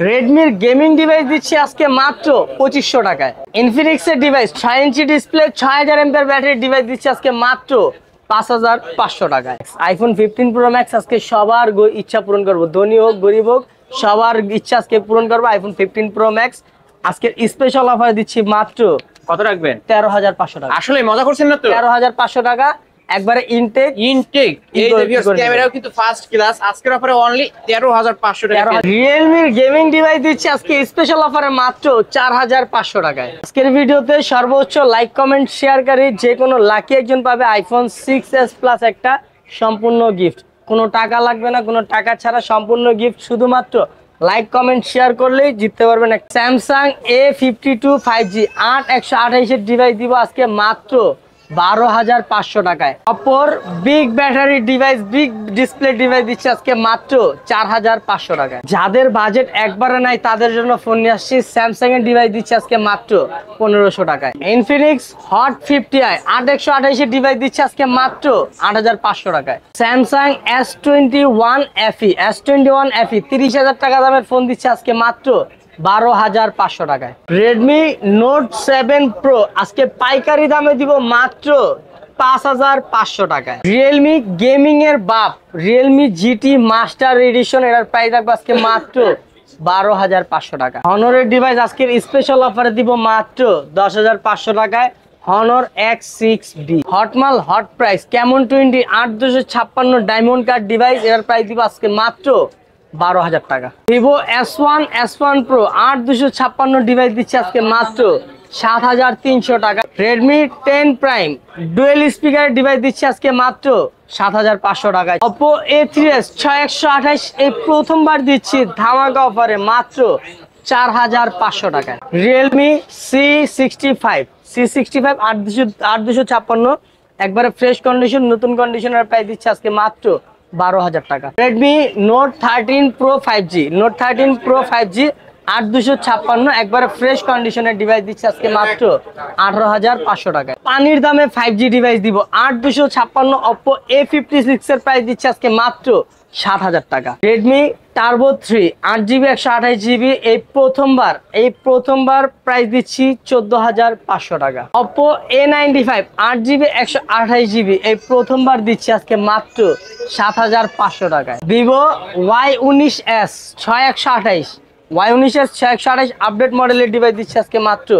রেডমির gaming device দিচ্ছি আজকে মাত্র 2500 টাকায়। ইনফিনিক্সের device 6 inch display 6000 MPR battery device দিচ্ছি আজকে মাত্র 5500 টাকায়। আইফোন 15 প্রো ম্যাক্স আজকে সবার ইচ্ছা পূরণ করবো, ধনী হোক গরিব হোক সবার ইচ্ছা আজকে পূরণ করবো। আইফোন 15 প্রো ম্যাক্স আজকে স্পেশাল অফার দিচ্ছি মাত্র কত রাখবেন? 13500 টাকা। আসলে মজা করছেন না তো? 13500 টাকা একবারে ইনটেক এই যে ভিউয়ার্স ক্যামেরাও কিন্তু ফার্স্ট ক্লাস। আজকের অফারে অনলি 13500 টাকা। রিয়েলমির গেমিং ডিভাইস দিচ্ছি আজকে স্পেশাল অফারে মাত্র 4500 টাকায়। আজকের ভিডিওতে সর্বোচ্চ লাইক কমেন্ট শেয়ারকারী যে কোনো লাকি একজন পাবে আইফোন 6s প্লাস একটা সম্পূর্ণ গিফট। কোনো টাকা লাগবে না, কোনো টাকা ছাড়া সম্পূর্ণ গিফট। শুধুমাত্র লাইক কমেন্ট শেয়ার করলেই জিততে পারবেন। স্যামসাং A52 5G 8128 এর ডিভাইস দিব আজকে মাত্র 12500 টাকায়। অপর big battery device big display device দিচ্ছে আজকে মাত্র 4500 টাকায়। যাদের বাজেট একবারে নাই তাদের জন্য ফোন নিয়ে আসছি, স্যামসাং এর ডিভাইস দিচ্ছে আজকে মাত্র 1500 টাকায়। ইনফিনিক্স হট 50i 8128 এর ডিভাইস দিচ্ছে আজকে মাত্র 8500 টাকায়। স্যামসাং S21 FE 30000 টাকা দামের ফোন দিচ্ছে আজকে মাত্র 12500 টাকায়। রেডমি নোট 7 প্রো আজকে পাইকারি দামে দিব মাত্র 5500 টাকায়। রিয়েলমি গেমিং এর বাপ রিয়েলমি জিটি মাস্টার এডিশন এর প্রাইস থাকবে আজকে মাত্র 12500 টাকা। হনরের ডিভাইস আজকের স্পেশাল অফারে দিব মাত্র 10500 টাকায়। হনর X6B হটমাল hot price Camon 20 8256 diamond card device এর প্রাইস দিব আজকে মাত্র 12000 টাকা। ভিভো S1 Pro 8256 ডিভাইস দিচ্ছে আজকে মাত্র 7300 টাকা। Redmi 10 prime dual speaker device দিচ্ছে আজকে মাত্র 7500 টাকায়। Oppo A3s 6128 এই প্রথমবার দিচ্ছি ধামাকা অফারে মাত্র 4500 টাকায়। রিয়েলমি C65 8256 একবারে ফ্রেশ কন্ডিশন নতুন কন্ডিশনের প্রাইস দিচ্ছে আজকে মাত্র 12000 টাকা। রেডমি নোট 13 প্রো 5G 8256 একবারে ফ্রেশ কন্ডিশনের ডিভাইস দিচ্ছে আজকে মাত্র 18500 টাকায়। পানির দামে 5G ডিভাইস দিব 8256 Oppo A56 এর প্রাইস দিচ্ছে আজকে মাত্র 7000 টাকা। রেডমি টার্বো 3 8GB 128GB এই প্রথমবার প্রাইস দিচ্ছি 14500 টাকা। Oppo A95 8GB 128GB এই প্রথমবার দিচ্ছি আজকে মাত্র 7500 টাকায়। Vivo Y19s 6128 আপডেট মডেলের ডিভাইস দিচ্ছে আজকে মাত্র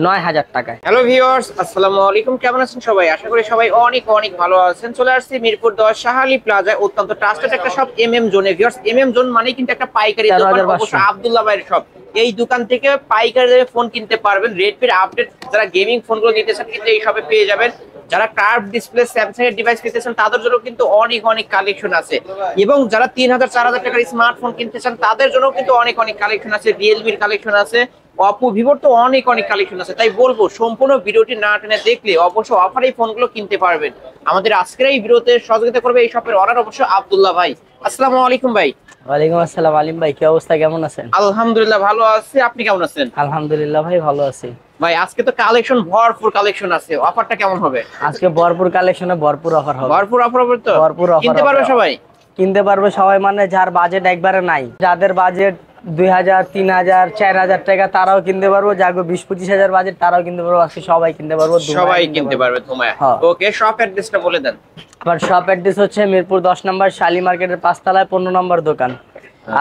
9000 টাকায়। হ্যালো ভিউয়ার্স, আসসালামু আলাইকুম। কেমন আছেন সবাই? আশা করি সবাই অনেক ভালো আছেন। চলে আসছি মিরপুর 10 শাহালি প্লাজায় অত্যন্ত ট্রাস্টেড একটা শপ MM জোনে। ভিউয়ার্স MM জোন মানে কিন্তু একটা পাইকারি দোকান, অবশ্য আব্দুল্লাহ ভাইয়ের শপ। এই দোকান থেকে পাইকারি দামে ফোন কিনতে পারবেন। রেডমির আপডেট যারা গেমিং ফোনগুলো নিতেছেন কিন্তু এই শপে পেয়ে যাবেন। যারা কার্ভ ডিসপ্লে স্যামসাং এর ডিভাইস কিনতেছেন তাদের জন্য কিন্তু অনেক কালেকশন আছে, এবং যারা 3000-4000 টাকার স্মার্টফোন কিনতে চান তাদের জন্য কিন্তু অনেক কালেকশন আছে। রিয়েলমির কালেকশন আছে, Oppo Vivo তো অনেক কালেকশন আছে। তাই বলবো সম্পূর্ণ ভিডিওটি না টেনে দেখলে অবশ্য অফারে এই ফোনগুলো কিনতে পারবেন। আমাদের আজকের এই ভিডিওতে সহযোগিতা করবে এই শপের অনার অবশ্য আব্দুল্লাহ ভাই। আসসালামু আলাইকুম ভাই। ওয়ালাইকুম আসসালাম আলিম ভাই, কি অবস্থা, কেমন আছেন? আলহামদুলিল্লাহ ভালো আছি, আপনি কেমন আছেন? আলহামদুলিল্লাহ ভাই ভালো আছি। ভাই আজকে তো কালেকশন ভরপুর কালেকশন আছে, অফারটা কেমন হবে? আজকে ভরপুর কালেকশনে ভরপুর অফার হবে। ভরপুর অফার হবে তো? ভরপুর অফার কিনতে পারবে সবাই? কিনতে পারবে সবাই মানে যার বাজেট একবারে নাই, যাদের বাজেট 2000 3000 4000 টাকা তারাও কিনতে পারবো, যাগো 20-25 হাজার বাজেট তারাও কিনতে পারবো। আজকে সবাই কিনতে পারবো, সবাই কিনতে পারবে। তোমায় ওকে শপ অ্যাড্রেসটা বলে দেন। আমার শপ অ্যাড্রেস হচ্ছে মিরপুর 10 নম্বর শালি মার্কেটের 5 তলায় 15 নম্বর দোকান।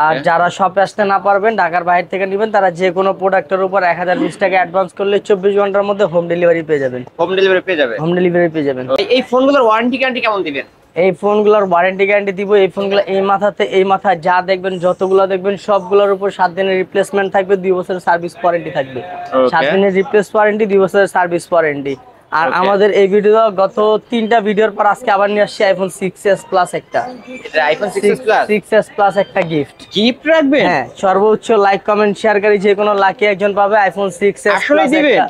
আর যারা শপে আসতে না পারবেন, ঢাকার বাইরে থেকে নেবেন, তারা যে কোনো প্রোডাক্টের উপর 1020 টাকা অ্যাডভান্স করলে 24 ঘন্টার মধ্যে হোম ডেলিভারি পেয়ে যাবেন। হোম ডেলিভারি পেয়ে যাবেন। এই ফোনগুলোর ওয়ারেন্টি গ্যারান্টি কেমন দিবেন? এই ফোনগুলোর ওয়ারেন্টি গ্যারান্টি দিব। এই ফোনগুলো এই মাথায় যা দেখবেন, যতগুলো দেখবেন সবগুলোর উপর 7 দিনের রিপ্লেসমেন্ট থাকবে, 2 বছরের সার্ভিস ওয়ারেন্টি থাকবে। 7 দিনের রিপ্লেস ওয়ারেন্টি, 2 বছরের সার্ভিস ওয়ারেন্টি। আর আমাদের এই ভিডিও গত 3টা ভিডিওর পর আজকে আবার নিয়ে আসছি আইফোন 6s প্লাস একটা। এটা আইফোন 6s প্লাস একটা গিফট রাখবেন। হ্যাঁ, সর্বোচ্চ লাইক কমেন্ট শেয়ারকারী যে কোনো লাকি একজন পাবে আইফোন 6s আসলে দিবেন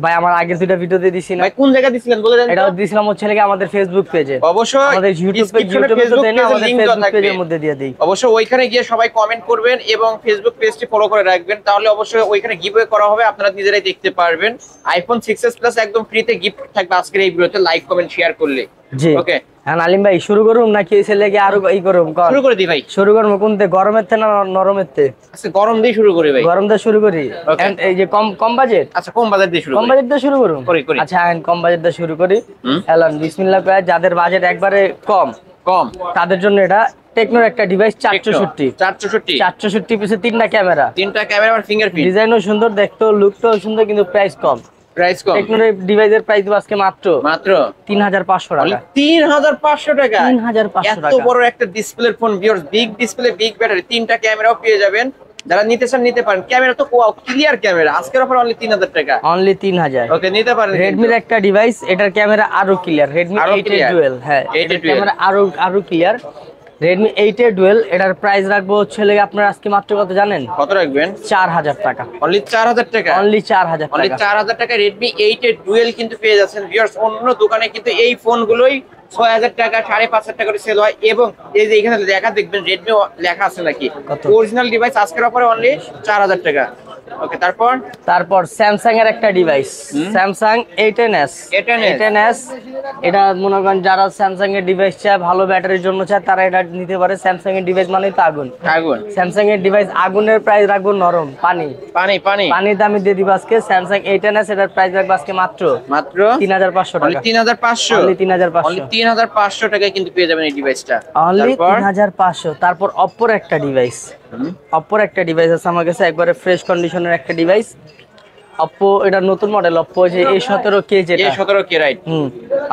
ভাই। আমার আগের দুইটা ভিডিওতে দিছি না ভাই, কোন জায়গা দিছিলেন বলে দেন। এটা দিছিলাম হচ্ছে নাকি আমাদের ফেসবুক পেজে। অবশ্যই আমাদের ইউটিউবে তো দেন না, আমাদের ফেসবুক পেজের মধ্যে দিয়ে দেই। অবশ্যই ওইখানে গিয়ে সবাই কমেন্ট করবেন এবং ফেসবুক পেজটি ফলো করে রাখবেন, তাহলে অবশ্যই ওইখানে গিভওয়ে করা হবে, আপনারা নিজেরাই দেখতে পারবেন। আইফোন 6s প্লাস একদম ফ্রিতে গিফট থাকবে আজকের এই ভিডিওতে লাইক কমেন্ট শেয়ার করলে। জি ওকে হ্যাঁ আলিম ভাই শুরু করুম নাকি ছেলেকে আরো ই করুম? শুরু করে দিই ভাই। শুরু করবো কোনতে, গরমের থেকে না নরমের থেকে? আচ্ছা গরম দিয়ে শুরু করি ভাই। গরম দিয়ে শুরু করি। Okay. And এই যে কম কম বাজেট, আচ্ছা কম বাজেট দিয়ে শুরু কম করি। বাজেট দিয়ে শুরু করুন। করি। আচ্ছা কম বাজেট দিয়ে শুরু করি। হুম। এলান বিসমিল্লাহ কয়, যাদের বাজেট একবারে কম কম তাদের জন্য এটা টেকনোর একটা ডিভাইস 464। 464 পিছে তিনটা ক্যামেরা, তিনটা ক্যামেরা আর ফিঙ্গারপ্রিন্ট। ডিজাইনও সুন্দর, দেখতেও লুকটাও সুন্দর, কিন্তু প্রাইস কম। প্রাইস কম। টেকনোর ডিভাইসের প্রাইস দিব আজকে মাত্র 3500 টাকা। 3500 টাকা। 3500 এত টাকা। বড় একটা display phone viewers, big display, big battery, তিনটা ক্যামেরাও পেয়ে যাবেন। যারা নিতে চান নিতে পারেন। ক্যামেরা তো ক্লিয়ার ক্যামেরা। আজকের অফার অনলি 3000 টাকা। অনলি 3000। ওকে নিতে পারেন। রেডমির একটা ডিভাইস, এটার ক্যামেরা আরো ক্লিয়ার। রেডমি আরো 8 clear? ডুয়েল, হ্যাঁ 8 এটার dual। ক্যামেরা আরো ক্লিয়ার। রেডমি 8 ডুয়েল, এটার প্রাইস রাখবো হচ্ছে আপনার আজকে মাত্র কত জানেন? কত রাখবেন? 4000 টাকা। অনলি 4000 টাকা। অনলি 4000 অনলি টাকা। 4000 টাকা রেডমি 8 এর ডুয়েল কিন্তু পেয়ে যাচ্ছেন ভিউয়ার্স। অন্য দোকানে কিন্তু এই ফোনগুলোই 6000 টাকা 5500 টাকা করে সেল হয়। এবং এই যে এখানে লেখা দেখবেন রেডমি লেখা আছে নাকি, কত? অরিজিনাল ডিভাইস আজকের অফারে অনলি 4000 টাকা। ওকে তারপর স্যামসাং এর একটা ডিভাইস, স্যামসাং A10s। A10s এটা মনে করেন যারা স্যামসাং এর ডিভাইস চায়, ভালো ব্যাটারির জন্য চায়, তারা এটা নিতে পারে। স্যামসাং এর ডিভাইস মানেই তো আগুন। স্যামসাং এর ডিভাইস আগুনের প্রাইস রাখবো নরম পানি দামি দিয়ে দিব আজকে। স্যামসাং A10s এটার প্রাইস রাখবো আজকে মাত্র 3500 টাকা। 3500। অনলি 3500। 3500 টাকায় কিন্তু পেয়ে যাবেন এই ডিভাইসটা। অনলি 3500। তারপর অপ্পোর একটা ডিভাইস, অপ্পোর একটা ডিভাইস আছে আমার কাছে, একবারে ফ্রেশ কন্ডিশনের একটা ডিভাইস। অপ্পো এটা নতুন মডেল, অপ্পো যে A17K, যেটা A17K রাইট।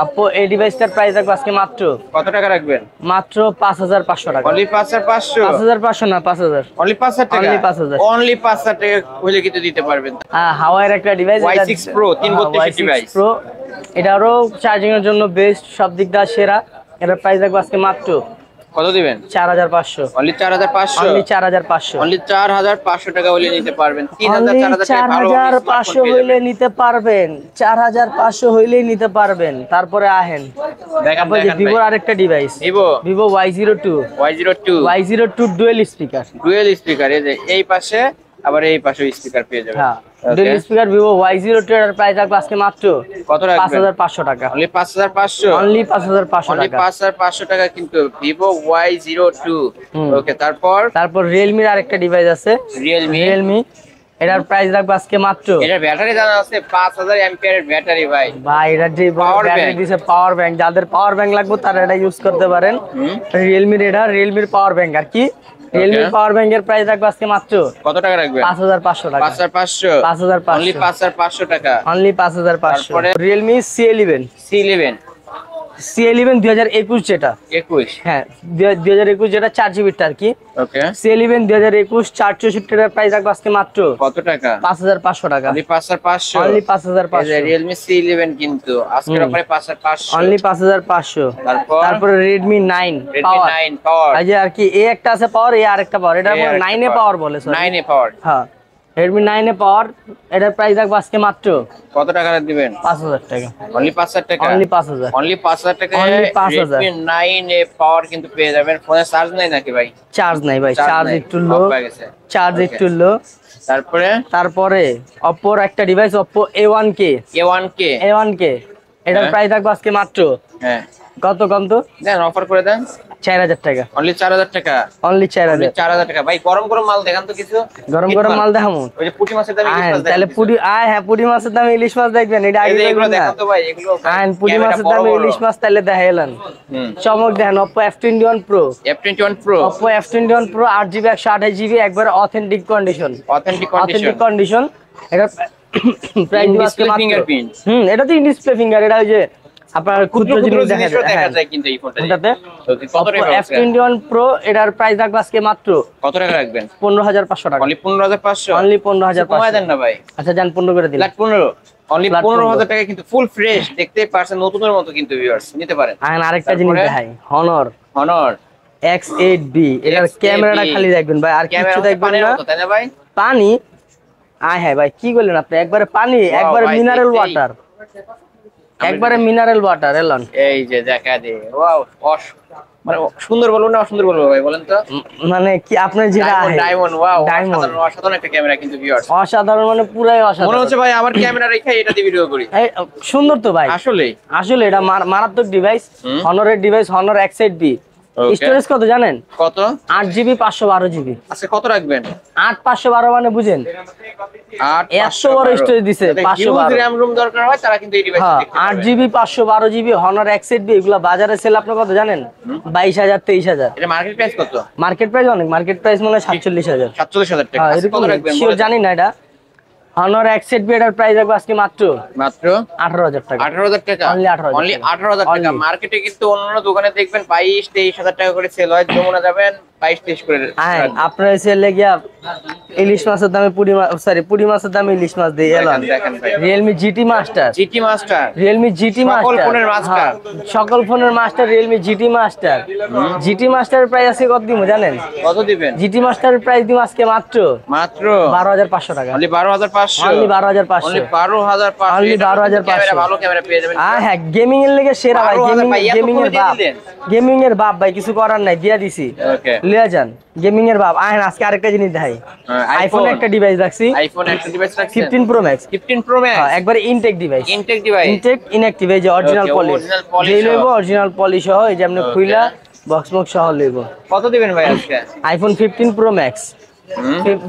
অপ্পো এই ডিভাইসটার প্রাইস রাখবো আজকে মাত্র কত টাকা রাখবেন? মাত্র 5500 টাকা। অনলি 5500। 5500 না 5000। অনলি 5000 টাকা। অনলি 5000। অনলি 5000 টাকা হলে কিন্তু দিতে পারবেন। হাওয়াইয়ের একটা device, Y6 Pro 332 device. Pro, এটারও চার্জিং এর জন্য বেস্ট, সব দিক দিয়ে সেরা। এটার প্রাইস রাখবো আজকে মাত্র কত দিবেন? 4500। অনলি 4500। অনলি 4500। অনলি 4500 টাকা হলে নিতে পারবেন। 3000 4500 হইলে নিতে পারবেন। 4500 হইলেই নিতে পারবেন। তারপরে আহেন দেখেন ভিভোর আরেকটা device, Vivo Y02 dual speaker. Dual speaker, এই যে এই পাশে আবার এই পাশে স্পিকার পেয়ে যাবেন। হ্যাঁ ডুয়েল স্পিকার ভিভো Y02 এর প্রাইস রাখবো আজকে মাত্র কত রাখবেন? 5500 টাকা। অনলি 5500। অনলি 5500 অনলি টাকা। 5500 টাকা কিন্তু ভিভো Y02। ওকে তারপর রিয়েলমির আরেকটা ডিভাইস আছে, রিয়েলমি এটার প্রাইস রাখবো আজকে মাত্র, এটার ব্যাটারি জানা আছে 5000 এর ব্যাটারি ভাই। এটার যে ব্যাটারি দিছে পাওয়ার ব্যাংক, যাদের পাওয়ার ব্যাংক লাগবে তারা এটা ইউজ করতে পারেন। রিয়েলমির পাওয়ার ব্যাংক। আর কি রিয়েলমি পাওয়ার ব্যাংকের প্রাইস রাখবো আজকে মাত্র কত টাকা রাখবেন? 5500 টাকা। 5500। অনলি 5500 টাকা। অনলি 5500। রিয়েলমি C11 2021 যেটা 21, হ্যাঁ 2021 যেটা 4GB আর কি। ওকে C11 2021 464 টাকার প্রাইস রাখবো আজকে মাত্র কত টাকা? 5500 টাকা। অনলি 5500। অনলি 5500। Realme C11 কিন্তু আজকের অফারে 5500। অনলি 5500। তারপরে Redmi 9 পাওয়ার। এই যে আর কি এ একটা আছে পাওয়ার, এ আরেকটা পাওয়ার, এটা 9 এ পাওয়ার বলে, সরি 9 এ পাওয়ার। হ্যাঁ Redmi 9 এ পাওয়ার, এটার প্রাইস রাখবো আজকে মাত্র কত টাকা দিবেন? 5000 টাকা। অনলি 5000 টাকা। অনলি 5000। অনলি 5000 টাকা। অনলি 5000। Redmi 9 এ পাওয়ার কিন্তু পেয়ে যাবেন। ফোনে চার্জ নাই নাকি ভাই? চার্জ নাই ভাই, চার্জ একটু লো। তারপরে Oppo এর একটা ডিভাইস, Oppo A1K। এটার প্রাইস রাখবো আজকে মাত্র কত কম তো দেন, অফার করে দেন 4000 টাকা। অনলি 4000 টাকা। অনলি 4000 টাকা। ভাই গরম মাল দেখান তো কিছু। গরম মাল দেখামু। ওই যে পুঁটি মাছের দাম ইলিশ মাছ তাহলে পুঁটি মাছের দামে ইলিশ মাছ দেখবেন, এটা আগে এগুলো দেখান তো ভাই। এগুলো পুঁটি মাছের দামে ইলিশ মাছ তাহলে দেখাইলেন। চমক দেখেন Oppo F21 Pro। Oppo F21 Pro 8GB 128GB একবারে অথেন্টিক কন্ডিশন। এটা প্রাইস আজকে মাত্র এটা তো ইন ডিসপ্লে ফিঙ্গার। এটা ওই যে আপনার ক্ষুদ্র জিনিস দেখা যায় কিন্তু এই ফোনটাতে। Oppo F21 Pro এটার প্রাইস রাখবো আজকে মাত্র কত টাকা রাখবেন? 15500 টাকা। অনলি 15500। অনলি 15500 কমায় দেন না ভাই। আচ্ছা জান 15 করে দিলাম। 15। অনলি 15000 টাকা কিন্তু ফুল ফ্রেশ দেখতে পারছেন, নতুনের মতো কিন্তু ভিউয়ার্স নিতে পারেন। আরেকটা জিনিস দেখাই, Honor X8B। এটার ক্যামেরাটা খালি দেখবেন ভাই, আর কিছু দেখবেন না, তাই না ভাই? পানি হ্যাঁ ভাই কি বললেন আপনি, একবারে পানি, একবারে মিনারেল ওয়াটার, একবারে মিনারেল ওয়াটার। এলন এই যে দেখা দে, ওয়াও মানে সুন্দর বলবো না অসুন্দর বলবো ভাই বলেন তো? মানে কি আপনার যেটা ডায়মন্ড, ওয়াও, ডায়মন্ড অসাধারণ একটা ক্যামেরা কিন্তু ভিউয়ার্স। অসাধারণ মানে পুরাই মনে অসাধারণ। হচ্ছে ভাই আমার ক্যামেরা রেখে এটা দিয়ে ভিডিও করি। সুন্দর তো ভাই, আসলে আসলে এটা মারাত্মক ডিভাইস, হনরের ডিভাইস, হনর X8B। স্টোরেজ কত জানেন? কত? 8GB 512GB। আচ্ছা কত রাখবেন? 8 512 মানে বুঝেন 8 এত বড় স্টোরেজ দিছে। 512 RAM রুম দরকার হয় তারা কিন্তু এই ডিভাইস হ্যাঁ, দেখতে পাবে। 8GB 512GB হনর X8B এগুলা বাজারে সেল আপনার কত জানেন? 22,000 23,000। এটা মার্কেট প্রাইস কত? মার্কেট প্রাইস অনেক, মার্কেট প্রাইস মনে হয় 47,000। 47,000 টাকা। হ্যাঁ, আচ্ছা, এরকম কত রাখবেন? শিওর জানি না এটা। হনর X8B এর প্রাইস রাখবো আজকে মাত্র 18,000 টাকা। 18,000 টাকা। Only 18,000 অনলি 18,000 টাকা। Only। মার্কেটে কিন্তু অন্যান্য দোকানে দেখবেন 22-23,000 টাকা করে সেল হয়। যমুনা যাবেন 22-23 করে। হ্যাঁ, আপনার সেলে গিয়া ইলিশ মাছের দামে পুরি মাছের দামে ইলিশ মাছ দিয়ে এলাম। দেখেন ভাই। Realme GT Master, GT master, Realme GT সকল Master, ফোনের মাস্টার। হ্যাঁ, সকল ফোনের master Realme GT Master। GT Master এর প্রাইস আজকে কত দিব জানেন? কত দিবেন? GT Master এর প্রাইস দিব আজকে মাত্র মাত্র 12,500 টাকা। Only 12,500। Only 12,500। Only 12,500। Only 12,500 camera ভালো ক্যামেরা পেয়ে যাবেন। হ্যাঁ, গেমিং এর লেগে সেরা ভাই। 12,000 ভাই, এত গেমিং কমে এর দিয়ে বাপ, দিলেন? গেমিং এর বাপ ভাই, কিছু করার নাই, দিয়া দিছি। ওকে। লিয়া যান গেমিং এর বাপ। আজকে আরেকটা জিনিস দেখাই। আইফোন একটা ডিভাইস রাখছি, আইফোন একটা ডিভাইস রাখছেন। 15 Pro Max। 15 Pro Max। হ্যাঁ, একবারে intact device. Intact device. Intact inactive, এই যে original Okay, polish. original polish যেই সহ। লইবো অরিজিনাল পলিশ সহ, এই যে আপনি Okay. খুইলা বক্স বক্স সহ লইবো। কত দিবেন ভাই আজকে? IPhone 15 Pro Max।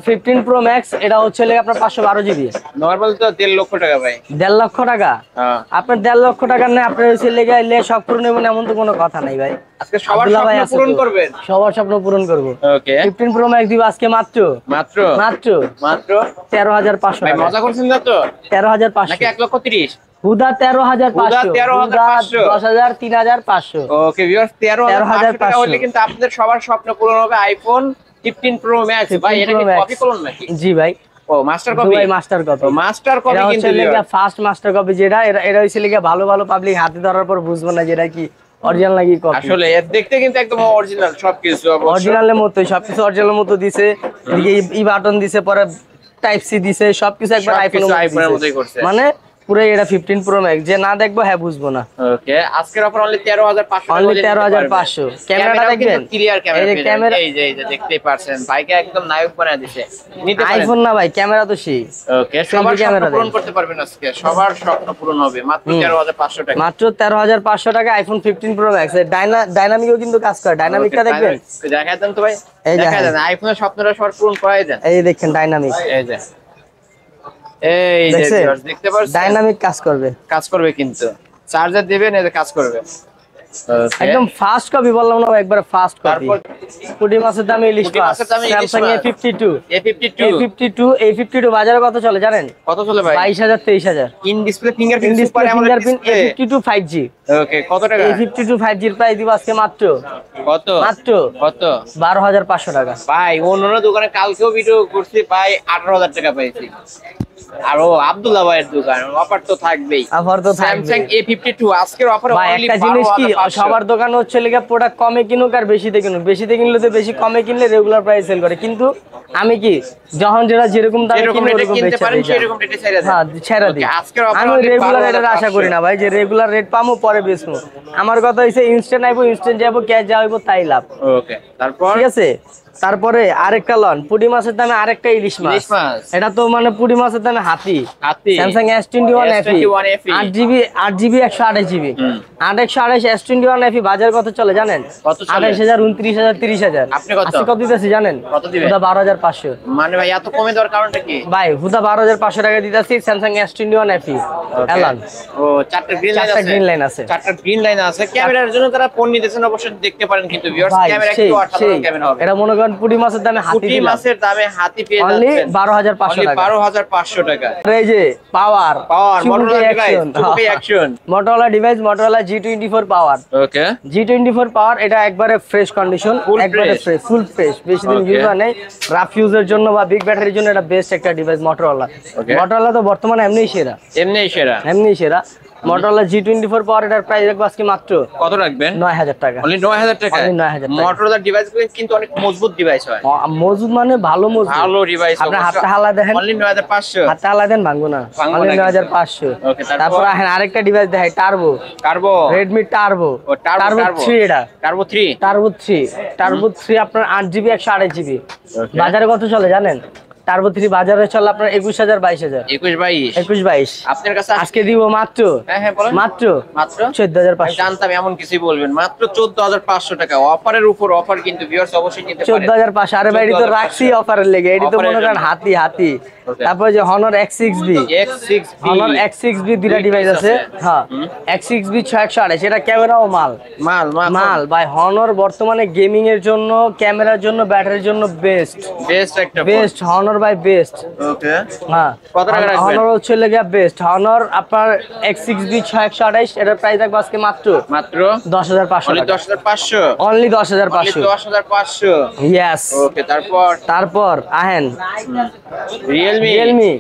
15 Pro Max এটা হচ্ছে লেগে আপনার 512GB। নরমাল তো 1.5 লক্ষ টাকা ভাই। 1.5 লক্ষ টাকা। হ্যাঁ। আপনার 1.5 লক্ষ টাকা নেই, আপনার হচ্ছে লেগে এলে সব পূরণ হইব না এমন তো কোনো কথা নাই ভাই। আজকে সবার আব্দুল্লাহ ভাই স্বপ্ন আছে পূরণ তো। করবেন। সবার স্বপ্ন পূরণ করব। ওকে। 15 Pro Max দিব আজকে মাত্র মাত্র মাত্র মাত্র 13,500 ভাই টাকা। মজা করছেন না তো? 13,500 নাকি 1,30,000? হুদা 13,500। হুদা 13,500 10,000 3,500। ওকে ভিউয়ার্স 13,500 টাকা হলে কিন্তু আপনাদের সবার স্বপ্ন পূরণ হবে। IPhone 15 Pro Max। ভাই এটা কি কপি করুন নাকি? জি ভাই, ও মাস্টার কপি। ভাই মাস্টার কপি। মাস্টার কপি এটা কিন্তু হচ্ছে লেগে ফার্স্ট মাস্টার কপি যেটা, এটা হচ্ছে লেগে ভালো ভালো পাবলিক হাতে ধরার পর বুঝবো না যেটা কি অরিজিনাল নাকি কপি। আসলে এর দেখতে কিন্তু একদম অরিজিনাল সবকিছু অবশ্য। অরিজিনালের মতোই সবকিছু অরিজিনালের মতো দিছে। এদিকে ই বাটন দিছে, পরে টাইপ সি দিছে, সবকিছু একবার সবকিছু আইফোনের মতোই করছে। মানে পুরো এটা 15 Pro Max, যে না দেখবো হ্যাঁ বুঝবো না। ওকে আজকের অফার অনলি 13,500। অনলি 13,500। ক্যামেরাটা দেখবেন, ক্লিয়ার এই যে ক্যামেরা, ক্যামেরা, এই যে দেখতেই পারছেন ভাইকে একদম নায়ক বানায় দিয়েছে। নিতে পারেন। আইফোন না ভাই, ক্যামেরা তো সেই। ওকে সবার ক্যামেরা স্বপ্ন পূরণ করতে পারবেন আজকে। সবার স্বপ্ন পূরণ হবে মাত্র 13,500 টাকা। মাত্র 13,500 টাকা আইফোন 15 Pro Max। ডাইনামিকও কিন্তু কাজ করে, ডাইনামিকটা দেখবেন। দেখায় দেন তো ভাই, এই যে দেখায় দেন আইফোনের স্বপ্নটা সবার পূরণ করাই দেন। এই দেখেন ডাইনামিক, এই যে এই যে viewers, দেখতে পাচ্ছেন ডাইনামিক কাজ করবে। কাজ করবে কিন্তু চার্জার দিবেন এই যে কাজ করবে। Okay. একদম ফাস্ট কপি বললাম না, একবার ফাস্ট কপি। তারপর পুঁটি মাছের দামে ইলিশ পুঁটি মাছ, মাছের দামে ইলিশ স্যামসাং মাছ। A52 A52 বাজারে কত চলে জানেন? কত চলে ভাই? 22,000 23,000। In display fingerprint display super AMOLED fingerprint A52 5G। ওকে কত টাকা? A52 5G এর প্রাইস দিব আজকে মাত্র কত মাত্র কত 12,500 টাকা। ভাই অন্যান্য দোকানে কালকেও ভিডিও করছি ভাই 18,000 টাকা পাইছি। আর ও আব্দুল্লাহ ভাইয়ের দোকান অফার তো থাকবেই। অফার তো থাকবে স্যামসাং A52 আজকের অফার ভাই। অনলি একটা জিনিস কি, 12,500 সবার দোকানে হচ্ছে লেগে প্রোডাক্ট কমে কিনুক আর বেশিতে কিনুক, বেশিতে কিনলে তো বেশি, কমে কিনলে রেগুলার প্রাইস সেল করে। কিন্তু আমি কি যখন যেটা যেরকম দামে যেরকম কিনে রেটে ওরকম কিনতে বেচে পারেন দিই। সেরকম রেটে ছেড়ে দেন। হ্যাঁ ছেড়ে দিই। Okay, আজকের অফার আমি অনলি রেগুলার রেটের আশা 12,500 করি না ভাই, যে রেগুলার রেট পামু পরে বেচবো। আমার কথা হইছে ইনস্ট্যান্ট আইবো, ইনস্ট্যান্ট যাবো, ক্যাশ যাইবো, তাই লাভ। ওকে তারপর ঠিক আছে। তারপরে আরেকটা লন, পুঁটি মাছের দামে আরেকটা ইলিশ মাছ। ইলিশ মাছ। এটা তো মানে পুঁটি মাছের দামে হাতি। হাতি। Samsung S21 FE S21 8GB 128GB 828 S21 FE বাজার কত চলে জানেন? কত চলে? 28,000 29,000 30,000। আপনি কত? আজকে কত দিতেছি জানেন? কত দিবেন? হুদা 12,500 মানে ভাই এত কমে দেওয়ার কারণটা কি? ভাই। হুদা 12,500 টাকা দিতেছি স্যামসাং S21 FE এলান। ও চারটা গ্রিন লাইন চারটা আছে। গ্রিন লাইন আছে। চারটা গ্রিন লাইন আছে। ক্যামেরার জন্য তারা ফোন নিতেছেন অবশ্যই দেখতে পারেন কিন্তু ভিউয়ার্স ভাই ক্যামেরা সেই একটু অসাধারণ ক্যামেরা হবে। এটা মনে করেন পুঁটি মাছের দামে হাতি পুঁটি দিলাম মাছের দামে হাতি পেয়ে অনলি যাচ্ছেন 12,500 টাকা। 12,500 টাকা। আর এই যে পাওয়ার Motorola device, Chubuki Action। Motorola device, Motorola G24 পাওয়ার। ওকে G24 পাওয়ার, এটা একবারে ফ্রেশ কন্ডিশন, Full একবারে fresh। Fresh, full fresh. বেশি দিন Okay। ইউজ হয় নাই, রাফ ইউজের জন্য বা বিগ ব্যাটারির জন্য এটা বেস্ট একটা ডিভাইস Motorola। Okay। Motorola তো বর্তমানে এমনিই সেরা, এমনি সেরা। এমনিই সেরা। Motorola G24 পাওয়ার, এটার প্রাইস রাখবো আজকে মাত্র কত রাখবেন? 9000 টাকা। অনলি 9000 টাকা। অনলি 9000 টাকা। Motorola ডিভাইসগুলো কিন্তু অনেক মজবুত ডিভাইস হয়। মজবুত মানে ভালো মজবুত। ভালো ডিভাইস। আপনি হাতে হালা দেখেন। অনলি 9500। হাতে হালা দেন ভাঙবো না। অনলি 9500। ওকে, তারপর আরেকটা ডিভাইস দেখাই, টার্বো। টার্বো। Redmi Turbo। ও টার্বো 3 এটা। টার্বো 3। টার্বো 3 আপনার 8GB 128GB। বাজারে কত চলে জানেন? টার্বো 3 বাজারে চলে আপনার 21000 22000। 21 22। আপনার কাছে আজকে দিব মাত্র। হ্যাঁ বলেন। মাত্র 14500। জানতাম এমন কিছুই বলবেন। মাত্র 14500 টাকা। অফারের উপর অফার কিন্তু ভিউয়ার্স অবশ্যই নিতে পারেন। 14500। আরে ভাই, এটি তো রাখছি অফারের লেগে। এটি তো মনে করেন হাতি। তারপর যে Honor X6B। Honor X6B দুইটা ডিভাইস আছে। হ্যাঁ, X6B 6128। এটা ক্যামেরাও মাল ভাই। Honor বর্তমানে গেমিং এর জন্য, ক্যামেরার জন্য, ব্যাটারির জন্য বেস্ট Honor ভাই, বেস্ট। ওকে, হ্যাঁ, কত টাকা রাখবেন? Honor হচ্ছে লাগা বেস্ট। Honor আপনার X6B 6128, এটার প্রাইস রাখবো আজকে মাত্র 10500 অনলি টাকা। 10500। অনলি 10500। 10500। ইয়েস। ওকে, তারপর আহেন Realme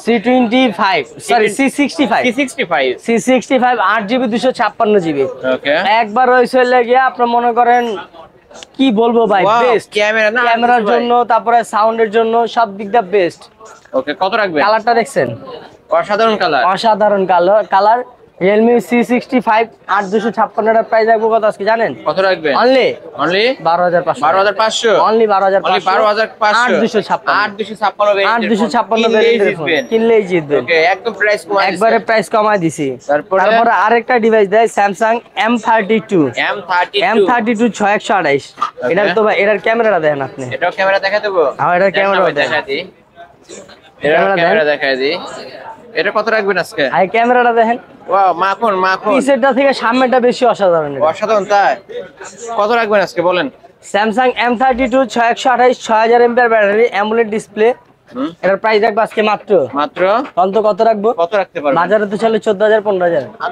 C25, sorry C65 8GB 256GB। ওকে, একবার হইছে লাগিয়া আপনারা মনে করেন কি বলবো ভাই, বেস্ট ক্যামেরার জন্য, তারপরে সাউন্ডের জন্য, সব দিক দিয়ে বেস্ট। ওকে, কত রাখবেন? কালারটা দেখছেন? অসাধারণ কালার। Realme C65 8256 এর প্রাইস রাখবো কত আজকে জানেন? কত রাখবেন? অনলি 12500। অনলি 12500। 8256 কিনলেই জিতবেন। ওকে, একদম প্রাইস কমাই দিছি। একবারে প্রাইস কমাই দিছি। তারপরে আরেকটা ডিভাইস দেয়, Samsung M32 6128। এটার তো ভাই, এটার ক্যামেরাটা দেখেন আপনি। এটাও ক্যামেরা দেখাই দেবো? হ্যাঁ, এটার ক্যামেরা দেখাই দিই। ক্যামেরা দেখাই দিই। এটা কত রাখবেন আজকে? এই ক্যামেরাটা দেখেন। ওয়াও, মাখন। পিছেরটা থেকে সামনেটা বেশি অসাধারণ। তাই? কত রাখবেন আজকে বলেন? Samsung M32 6128, 6000 mAh battery, AMOLED display. এটার প্রাইস রাখবো আজকে মাত্র কত রাখবো? কত রাখতে পারবেন? বাজারে তো চলে 14000 15000। আর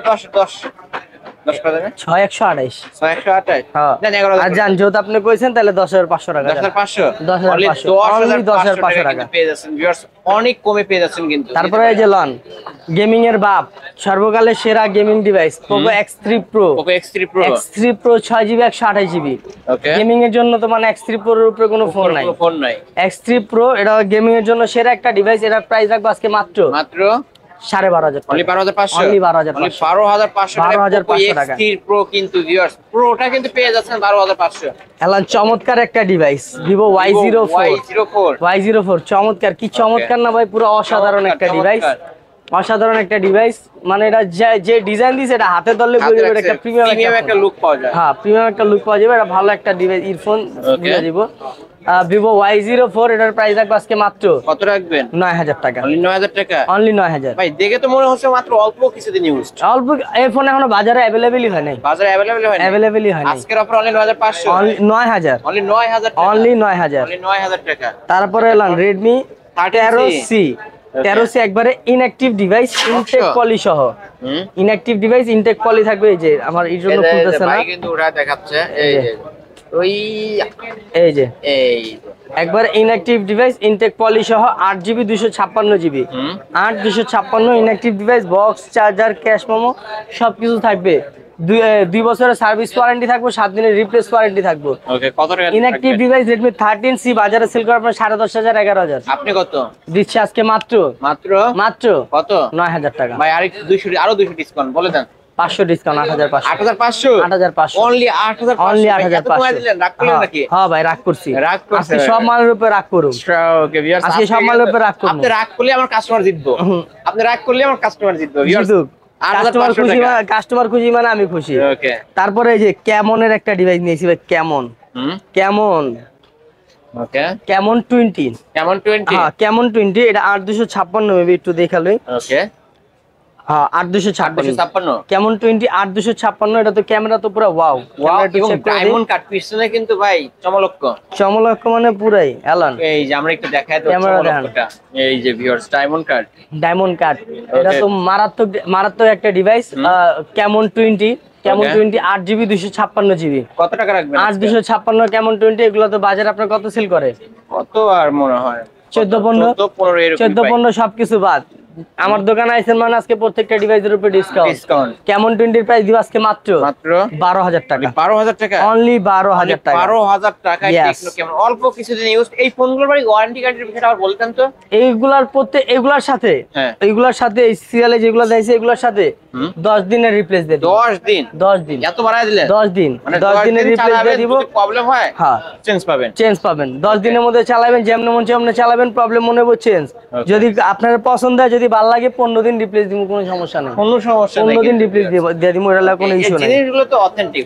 10 করে দেন। 6128। 6128। হ্যাঁ, দেন 11000। আর জান, যেহেতু আপনি কইছেন তাহলে 10500 টাকা। 10500। 10500 টাকা পেয়ে যাচ্ছেন ভিউয়ার্স, অনেক কমে পেয়ে যাচ্ছেন কিন্তু। তারপরে এই যে লন গেমিং এর বাপ, সর্বকালের সেরা gaming device Poco X3 Pro। X3 Pro 6GB 128GB। ওকে, গেমিং এর জন্য তো মানে X3 Pro এর উপরে কোনো ফোন নাই। X3 Pro এটা গেমিং এর জন্য সেরা একটা ডিভাইস। এটার প্রাইস রাখবো আজকে মাত্র 12500। অনলি 12500। অনলি 12500 টাকা। X3 Pro কিন্তু ভিউয়ার্স, প্রোটা কিন্তু পেয়ে যাচ্ছেন 12500। এলান চমৎকার একটা ডিভাইস, Vivo Y04। চমৎকার, কি চমৎকার না ভাই, পুরো অসাধারণ একটা ডিভাইস। মানে এটা যে ডিজাইন দিয়েছে, এটা হাতে ধরলে বুঝবে একটা প্রিমিয়াম একটা লুক পাওয়া যায়। হ্যাঁ, প্রিমিয়াম একটা লুক পাওয়া যাবে। এটা ভালো একটা ডিভাইস, ইয়ারফোন দিয়ে দিব। Vivo Y04, এটার প্রাইস রাখবো আজকে মাত্র কত রাখবেন? 9000 টাকা। অনলি 9000 টাকা। অনলি 9000। ভাই দেখে তো মনে হচ্ছে মাত্র অল্প কিছুদিন ইউজ। অল্প, এই ফোন এখনো বাজারে अवेलेबलই হয় নাই। আজকের অফার অনলি 9500। অনলি 9000। অনলি 9000 টাকা। অনলি 9000 টাকা। তারপরে এলাম Redmi 13C একবারে ইনঅ্যাকটিভ ডিভাইস, ইনটেক পলি সহ। ইনঅ্যাকটিভ ডিভাইস, ইনটেক পলি থাকবে। এই যে আমার এর জন্য খুলতেছে না, ভাই কিন্তু ওরা দেখাচ্ছে। এই যে একবার ইনঅ্যাকটিভ ডিভাইস, ইনটেক পলি সহ, 8GB 256GB। 256 inactive device, box, charger, cash memo সবকিছু থাকবে। 2 বছরের সার্ভিস ওয়ারেন্টি থাকবে, 7 দিনের রিপ্লেস ওয়ারেন্টি থাকবে। ওকে, কত টাকা? ইনঅ্যাকটিভ ডিভাইস Redmi 13C বাজারে সেল করে আপনার 10500 11000। আপনি কত দিচ্ছি আজকে? মাত্র কত? 9000 টাকা। ভাই আরো 200 ডিসকাউন্ট বলে দেন। 500 ডিসকাউন্ট, 8500। 8500 অনলি 8500 দিলেন। রাগ করলেন নাকি? হ্যাঁ ভাই, রাগ করছি। আজকে সব মালের উপরে রাগ করুন। ওকে ভিউয়ার্স, আজকে সব মালের উপরে রাগ করুন। আপনি রাগ করলে আমার কাস্টমার জিতবো। ভিউয়ার্স, কাস্টমার খুশি মানে আমি খুশি। ওকে, তারপরে এই যে ক্যামনের একটা ডিভাইস নিয়েছি ভাই, ক্যামন। ওকে, ক্যামন 20। হ্যাঁ, ক্যামন 20। এটা 8256 মেবি, একটু দেখালই। ওকে, হ্যাঁ, 8256 ক্যামন 20 8256। এটা তো ক্যামেরা তো পুরো ওয়াও। এবং ডায়মন্ড কাট পিছনে কিন্তু ভাই চমলক্ষ মানে পুরাই এলান। এই যে আমরা একটু দেখাই তো চমলক্কটা। এই যে ভিউয়ার্স, ডায়মন্ড কাট। এটা তো মারাত্মক একটা ডিভাইস। Camon 20 8GB 256GB। কত টাকা রাখবেন? 8256 ক্যামন 20। এগুলো তো বাজারে আপনার কত সেল করে? কত আর মনে হয় 14-15 সবকিছু বাদ। আমার দোকানে আইছেন মানে আজকে প্রত্যেকটা ডিভাইসের উপর ডিসকাউন্ট। কেমন 20 এর প্রাইস দিব আজকে মাত্র 12000 টাকা। 12000 টাকা অনলি 12000 টাকা। 12000 টাকায় টেকনো কেমন অল্প কিছুদিন ইউজ। এই ফোনগুলোর ভাই ওয়ারেন্টি গ্যারান্টির বিষয়টা আবার বলতেন তো। এইগুলার সাথে এই সিরিয়ালে যেগুলো দেখাইছে এগুলোর সাথে 10 দিনের রিপ্লেস দিয়ে দিব। 10 দিন এত বাড়ায় দিলেন? 10 দিন, মানে 10 দিনের রিপ্লেস দিয়ে দিব। প্রবলেম হয় হ্যাঁ চেঞ্জ পাবেন 10 দিনের মধ্যে চালাবেন, যেমন মন যেমন চালাবেন, প্রবলেম মনে হবে চেঞ্জ। যদি আপনার পছন্দ হয়, যদি ভালো লাগে 15 দিন রিপ্লেস দিব, কোনো সমস্যা নাই। 15 দিন রিপ্লেস দিয়ে দিব, এর কোনো ইস্যু নাই। জিনিসগুলো তো অথেন্টিক।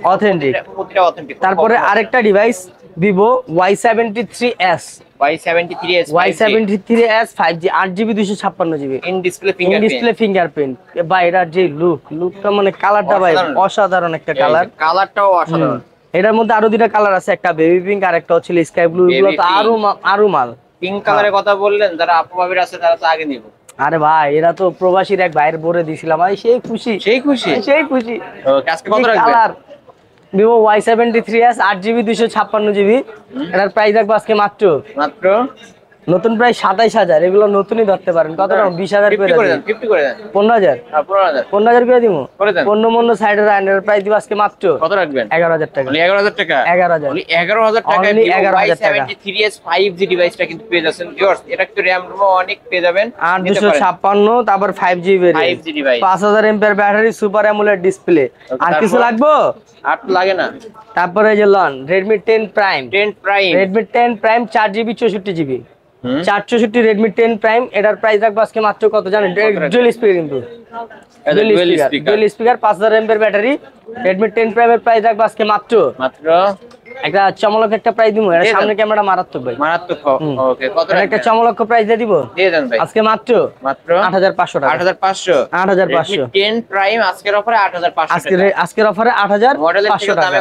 তারপরে আরেকটা device Vivo Y73s 5G 8GB 256GB in display fingerprint. ভাই এটা যে লুকটা মানে কালারটা ভাই অসাধারণ একটা কালারটাও অসাধারণ। এটার মধ্যে আরো দুইটা কালার আছে, একটা বেবি পিঙ্ক আর একটা হচ্ছে স্কাই ব্লু। এগুলো তো আরো মাল। পিঙ্ক কালারের কথা বললেন, যারা আপু ভাবির আছে তারা তো আগে নিব। আরে ভাই এরা তো প্রবাসীর এক ভাইয়ের বরে দিছিলাম, ভাই সেই খুশি। ওকে আজকে কত রাখবেন? Vivo Y73s 8GB 256GB, এটার প্রাইস রাখবো আজকে মাত্র নতুন প্রাইস 27000। এগুলো নতুনই ধরতে পারেন। কত টাকা? 20000 করে দেন। 15000 15000 করে দিব। পণ্য সাইডের আন্ডার প্রাইস দিব আজকে মাত্র কত রাখবেন? 11000 টাকা। 11000 টাকা। 11000 টাকায় Y73s 5G ডিভাইসটা কিন্তু পেয়ে যাচ্ছেন ভিউয়ার্স। এটা একটু RAM অনেক পেয়ে যাবেন। 8256, তারপর 5G variant, 5G device, 5000 mAh battery, super AMOLED display. আর কিছু লাগবে? আর লাগে না। তারপরে যে লন Redmi 10 Prime, Redmi 10 Prime 4GB 64GB 464 Redmi 10 Prime। এটার প্রাইস রাখবো আজকে মাত্র কত জানেন? ডুয়াল স্পিকার, কিন্তু dual speaker, 5000 mAh battery. Redmi 10 Prime এর প্রাইস রাখবো আজকে মাত্র একটা চমলক একটা প্রাইস দিব। এর সামনে ক্যামেরা মারাত্মক ভাই, মারাত্মক। ওকে কত টাকা? একটা চমলক প্রাইস দিয়ে দেন ভাই আজকে মাত্র 8500 টাকা। 8500 10 Prime আজকের অফারে 8500 টাকা। আজকের অফারে 8500 টাকা।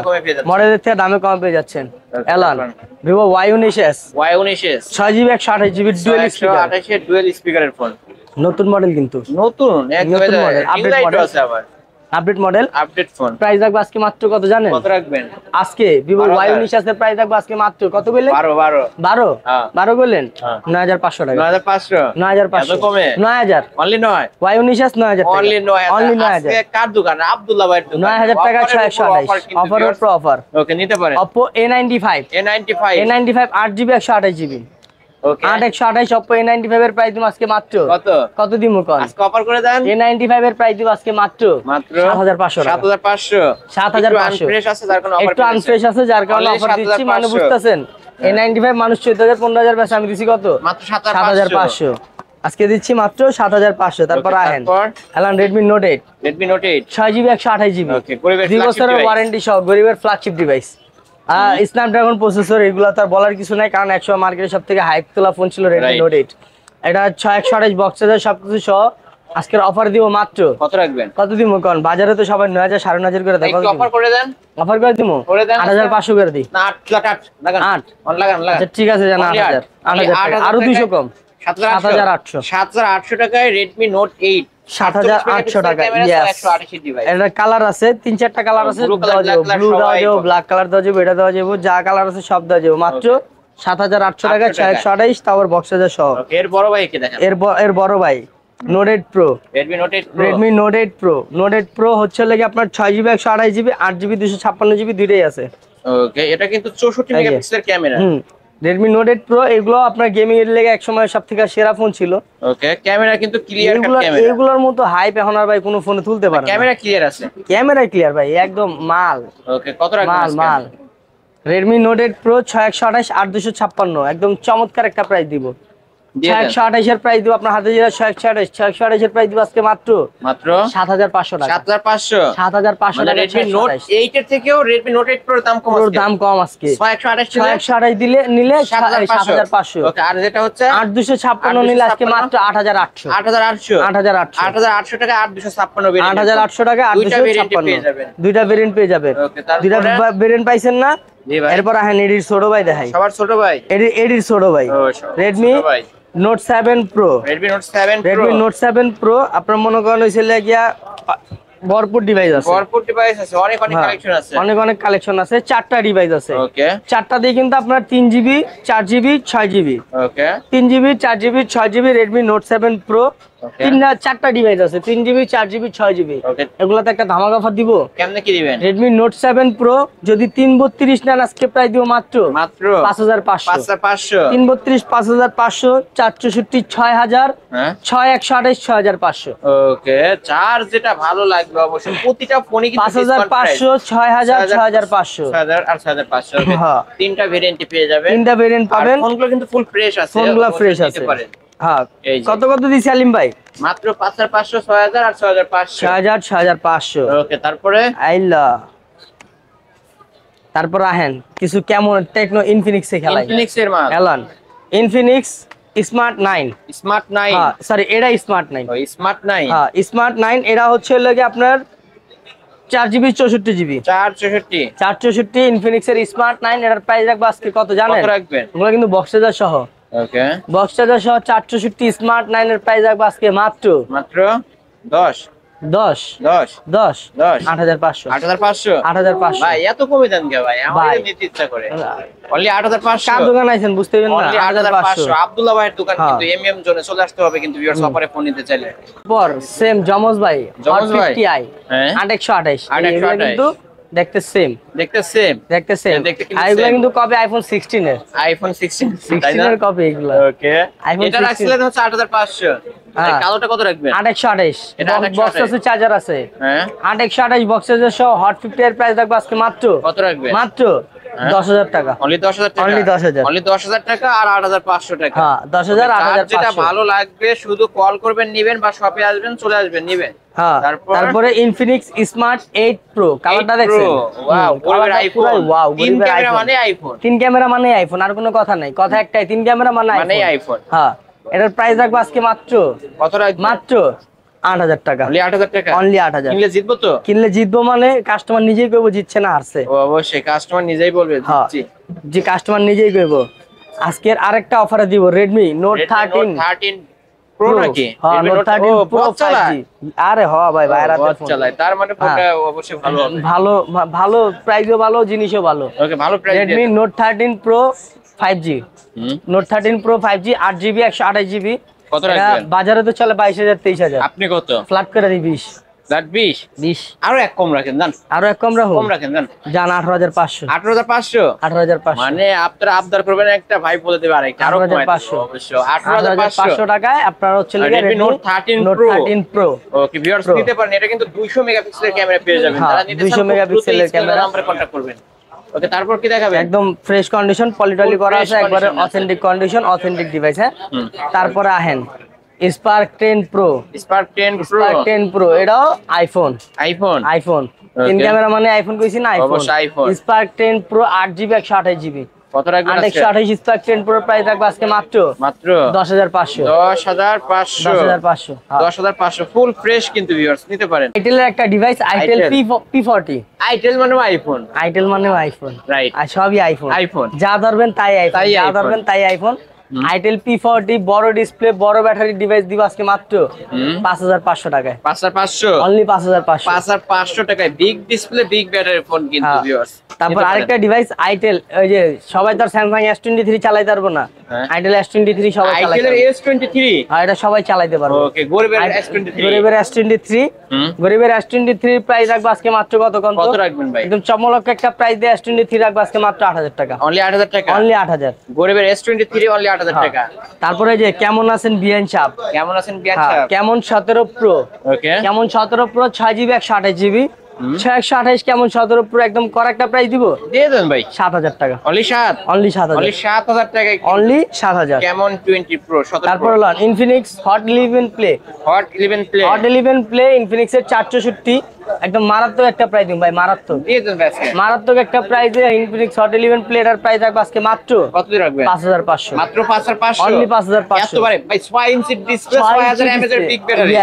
মডেলের থেকে দামে কম পেয়ে যাচ্ছেন। এলান Vivo Y19s 6GB 128GB dual স্পিকারের ফোন। নতুন মডেল, কিন্তু নতুন update model update phone. Price রাখবো আজকে মাত্র কত জানেন? কত রাখবেন আজকে? Vivo Y19s এর প্রাইস রাখবো আজকে মাত্র কত বললেন? 12 বললেন? 9500 টাকা। 9500 এত কমে? 9000 অনলি 9। Y19s 9000 টাকা, অনলি 9000। আজকে কার দোকান? আব্দুল্লাহ ভাইয়ের দোকান। 9000 টাকা 628 অফার উপর অফার। ওকে নিতে পারেন। Oppo A95 8GB 128GB 8128 Oppo A95 এর প্রাইস দিম আজকে মাত্র কত দিমু কোন? আজকে অফার করে দেন। A95 এর প্রাইস দিম আজকে মাত্র 7500 টাকা। 7500 ফ্রেশ আছে, যার কারণে অফার একটু আনফ্রেশ আছে, যার কারণে অফার দিচ্ছি। মানে বুঝতাছেন A95 মানুষ 14000 15000 বেচে, আমি দিছি কত? মাত্র 7500। আজকে দিচ্ছি মাত্র 7500। তারপর আহেন এলান Redmi Note 8 6GB 128GB ওকে, গরিবের 2 বছরের ওয়ারেন্টি সহ, গরিবের ফ্ল্যাগশিপ ডিভাইস। Snapdragon processor. এগুলো তার বলার কিছু নাই, কারণ 100 মার্কেটে সবথেকে হাইপ তোলা ফোন ছিল Redmi Note 8। এটা 128 বক্স চার্জার সবকিছু সহ আজকের অফার দিব মাত্র কত রাখবেন? কত দিব কোন? বাজারে তো সবাই 9000 9500 করে দেয়। কত অফার করে দেন? অফার করে দিমু 8500 করে দিই। না 8 লাগান 8 লাগান। আচ্ছা ঠিক আছে, জানা 8000 আরো 200 কম 7800 টাকায় Redmi Note 8 7800 টাকা। এটার কালার আছে 3-4টা কালার আছে, ব্লু দেওয়া যাবে, ব্ল্যাক কালার দেওয়া যাবে, এটা দেওয়া যাবে, যা কালার আছে সব দেওয়া যাবে মাত্র 7800 টাকা 628, তারপর বক্স চার্জার সহ। এর বড় ভাই কি দেখেন? এর বড় ভাই Note 8 Pro, Redmi Note 8 Pro। Note 8 Pro হচ্ছে লাগে আপনার 6GB 128GB 8GB 256GB দুইটাই আছে। ওকে, এটা কিন্তু 64 মেগাপিক্সেলের ক্যামেরা। Redmi Note 8 Pro এগুলো আপনার গেমিং এর লেগে একসময় সবথেকে সেরা ফোন ছিল। ওকে, ক্যামেরা কিন্তু ক্লিয়ার কাট ক্যামেরা। এগুলোর মতো হাইপ এখন আর ভাই কোনো ফোনে তুলতে পারে না। ক্যামেরা ক্লিয়ার আছে, ক্যামেরা ক্লিয়ার ভাই, একদম মাল। ওকে, কত রাখবেন? মাল Redmi Note 8 Pro 6128 8256 একদম চমৎকার একটা প্রাইস দিব। 6128 এর প্রাইস দিব আপনার হাতে, যেটা 6128 এর প্রাইস দিব আজকে মাত্র 7500 টাকা। 7500 টাকা। Redmi Note 8 এর থেকেও Redmi Note 8 Pro দাম কম আজকে। 6128 দিলে নিলে 7500। ওকে, আর যেটা হচ্ছে 8256 নিলে আজকে মাত্র 8800 টাকা। 8800 টাকা 8256 দুইটা ভেরিয়েন্ট পেয়ে যাবেন। দুইটা ভেরিয়েন্ট পাইছেন না? এরপর আহেন এডির ছোট ভাই দেখাই। সবার ছোট ভাই এডির ছোট ভাই Redmi Note 7 Pro। Redmi Note 7 Pro আপনার মনে করেন হইছিল গিয়া ভরপুর ডিভাইস আছে, অনেক কালেকশন আছে। 4টা ডিভাইস আছে। ওকে, 4টা দিয়ে কিন্তু আপনার 3GB 4GB 6GB। ওকে, 3GB 4GB 6GB Redmi Note 7 Pro তিনটা চারটা ডিভাইস আছে, 3GB 4GB 6GB। এগুলাতে একটা ধামাকা অফার দিব। কেমনে কি দিবেন? Redmi Note 7 Pro যদি 332 নেন আজকে প্রাইস দিব মাত্র 5500। 332 5500, 464 6000, 6128 6500। ওকে, চার যেটা ভালো লাগবে অবশ্যই প্রতিটা ফোনে কিন্তু 5500, 6000, 6500, 6000 আর 6500। হ্যাঁ, তিনটা ভেরিয়েন্টে পেয়ে যাবেন। তিনটা ভেরিয়েন্ট পাবেন। ফোনগুলো কিন্তু ফুল ফ্রেশ আছে, ফোনগুলো ফ্রেশ আছে। হ্যাঁ, কত কত দিছি আলিম ভাই? মাত্র 5500, 6000 আর 6500। 6000, 6500। ওকে, তারপরে আইলা, তারপর আহেন কিছু কেমন টেকনো ইনফিনিক্স এ খেলাই। ইনফিনিক্স এর মাল এলান ইনফিনিক্স স্মার্ট 9। স্মার্ট 9, হ্যাঁ সরি, এটা স্মার্ট 9। ও স্মার্ট 9। হ্যাঁ স্মার্ট 9, এটা হচ্ছে লাগে আপনার 4GB 64GB। 464 ইনফিনিক্স এর স্মার্ট 9। এটার প্রাইস রাখবো আজকে কত জানেন? কত রাখবেন? ওগুলো কিন্তু বক্স চার্জার সহ। ওকে, বক্স চার্জার সহ 464 স্মার্ট 9 এর প্রাইস রাখবো আজকে মাত্র 10 8500। 8500 ভাই, এত কমে দেন কে ভাই? আমাদের নিতে ইচ্ছা করে। অনলি 8500। কার দোকান আছেন বুঝতে পারবেন না? 8500 আব্দুল্লাহ ভাইয়ের দোকান। কিন্তু এমএম জোনে চলে আসতে হবে কিন্তু ভিউয়ার্স, অফারে ফোন নিতে চাইলে। পর সেম জমজ ভাই, জমজ ভাই 50i 8128। এগুলো কিন্তু দেখতে সেম। এগুলো কিন্তু কপি আইফোন 16 এর। আইফোন 16 এর কপি এগুলো। ওকে, এটা রাখছিলেন হচ্ছে 8500। কালোটা কত রাখবেন? 8128। এটা বক্স আছে, চার্জার আছে। হ্যাঁ, 8128 বক্স চার্জার সহ হট 50 এর প্রাইস রাখবো আজকে মাত্র কত রাখবেন? মাত্র 10000 টাকা। অনলি 10000 টাকা। অনলি 10000 টাকা আর 8500 টাকা। হ্যাঁ 10000 8500। যেটা ভালো লাগবে শুধু কল করবেন, নেবেন বা শপে আসবেন, চলে আসবেন নেবেন। হ্যাঁ, তারপরে ইনফিনিক্স স্মার্ট 8 Pro কালারটা দেখছেন? ওয়াও, গরিবের আইফোন। ওয়াও, তিন ক্যামেরা মানে আইফোন। তিন ক্যামেরা মানে আইফোন, আর কোনো কথা নাই। কথা একটাই, তিন ক্যামেরা মানে আইফোন। হ্যাঁ, এটার প্রাইস রাখবো আজকে মাত্র কত রাখবেন? মাত্র 8000 টাকা। অনলি 8000 টাকা। অনলি 8000। কিনলে জিতবো তো? কিনলে জিতবো মানে কাস্টমার নিজেই কইবো জিতছে না হারছে। ও অবশ্যই, কাস্টমার নিজেই বলবে জিতছি। জি, কাস্টমার নিজেই কইবো। আজকের আরেকটা অফারে দিব Redmi Note 13 Pro নাকি? হ্যাঁ, Note 13 Pro 5G। আরে হ্যাঁ ভাই, বাইরে ফোন চালায়, তার মানে ফোনটা অবশ্যই ভালো হবে। ভালো প্রাইসও ভালো, জিনিসও ভালো। ওকে, ভালো price. Redmi Note 13 Pro 5G। Note 13 Pro 5G 8GB 128GB। কত রাখবেন? বাজারে তো চলে 22000 23000। আপনি কত? ফ্ল্যাট করে দিই 20। ফ্ল্যাট 20। আরো এক কম রাখেন জান। আরো এক কম রাখেন জান। 18500। 18500 মানে আপনারা আবদার করবেন একটা, ভাই বলে দেবে আরেকটা। আরো 18500 অবশ্যই 18500 টাকায় আপনারা হচ্ছে Redmi Note 13 Pro। Okay viewers, নিতে পারেন। এটা কিন্তু 200 মেগাপিক্সেলের ক্যামেরা পেয়ে যাবেন। যারা নিতে চান 200 মেগাপিক্সেলের ক্যামেরা নম্বরে কন্টাক্ট করবেন। ওকে, তারপর কি দেখাবেন? একদম ফ্রেশ কন্ডিশন, পলিটলি করা আছে, একবারে অথেন্টিক কন্ডিশন, অথেন্টিক ডিভাইস। হ্যাঁ, তারপরে আহেন Spark 10 Pro। Spark 10 Pro এটাও আইফোন। তিন ক্যামেরা মানে আইফোন কইছি না? IPhone. Spark 10 Pro 8GB 128GB। কত রাখবেন? 128 Spark 10 Pro প্রাইস রাখবো আজকে মাত্র 10500। 10500 ফুল ফ্রেশ কিন্তু ভিউয়ার্স, নিতে পারেন। আইটেলের একটা ডিভাইস, আইটেল P40। আইটেল মানে আইফোন। রাইট, আর সবই আইফোন। যা ধরবেন তাই আইফোন। আইটেল P40 বড় ডিসপ্লে, বড় ব্যাটারি ডিভাইস দিব আজকে মাত্র 5500 টাকায়। 5500 অনলি 5500। 5500 টাকায় big display, big battery phone কিন্তু ভিউয়ার্স। তারপর আরেকটা ডিভাইস আইটেল, ওই যে সবাই তো Samsung S23 চালাতে পারবো না, আইটেল S23 সবাই চালাতে পারবে। আইটেলের S23 আর এটা সবাই চালাতে পারবে। ওকে, গরিবের S23 প্রাইস রাখবো আজকে মাত্র কত রাখবেন ভাই? একদম চমলক একটা প্রাইস দিয়ে S23 রাখবো আজকে মাত্র 8000 টাকা। অনলি 8000 টাকা। অনলি 8000। গরিবের S23 অনলি 8000 টাকা। তারপরে যে কেমন আছেন বিয়ান সাহেব? কেমন 17 Pro। ওকে, কেমন 17 Pro 6GB 128GB। 628 কেমন 17 Pro একদম করেক্টটা প্রাইস দিব, দিয়ে দেন ভাই। 7000 টাকা। অনলি 7000 টাকা। অনলি 7000। কেমন 20 Pro 17 তারপর হলো ইনফিনিক্স হট 11 প্লে ইনফিনিক্স এর 464 একদম মারাত্মক একটা প্রাইস দিন ভাই, মারাত্মক একটা প্রাইস দিয়ে ইনফিনিক্স হট 11 প্লে এর প্রাইস রাখবো আজকে মাত্র কত রাখবেন? 5500। মাত্র 5500। অনলি 5500। এতবারে ভাই 6 ইঞ্চি ডিসপ্লে, 6000 mAh এর বিগ ব্যাটারি।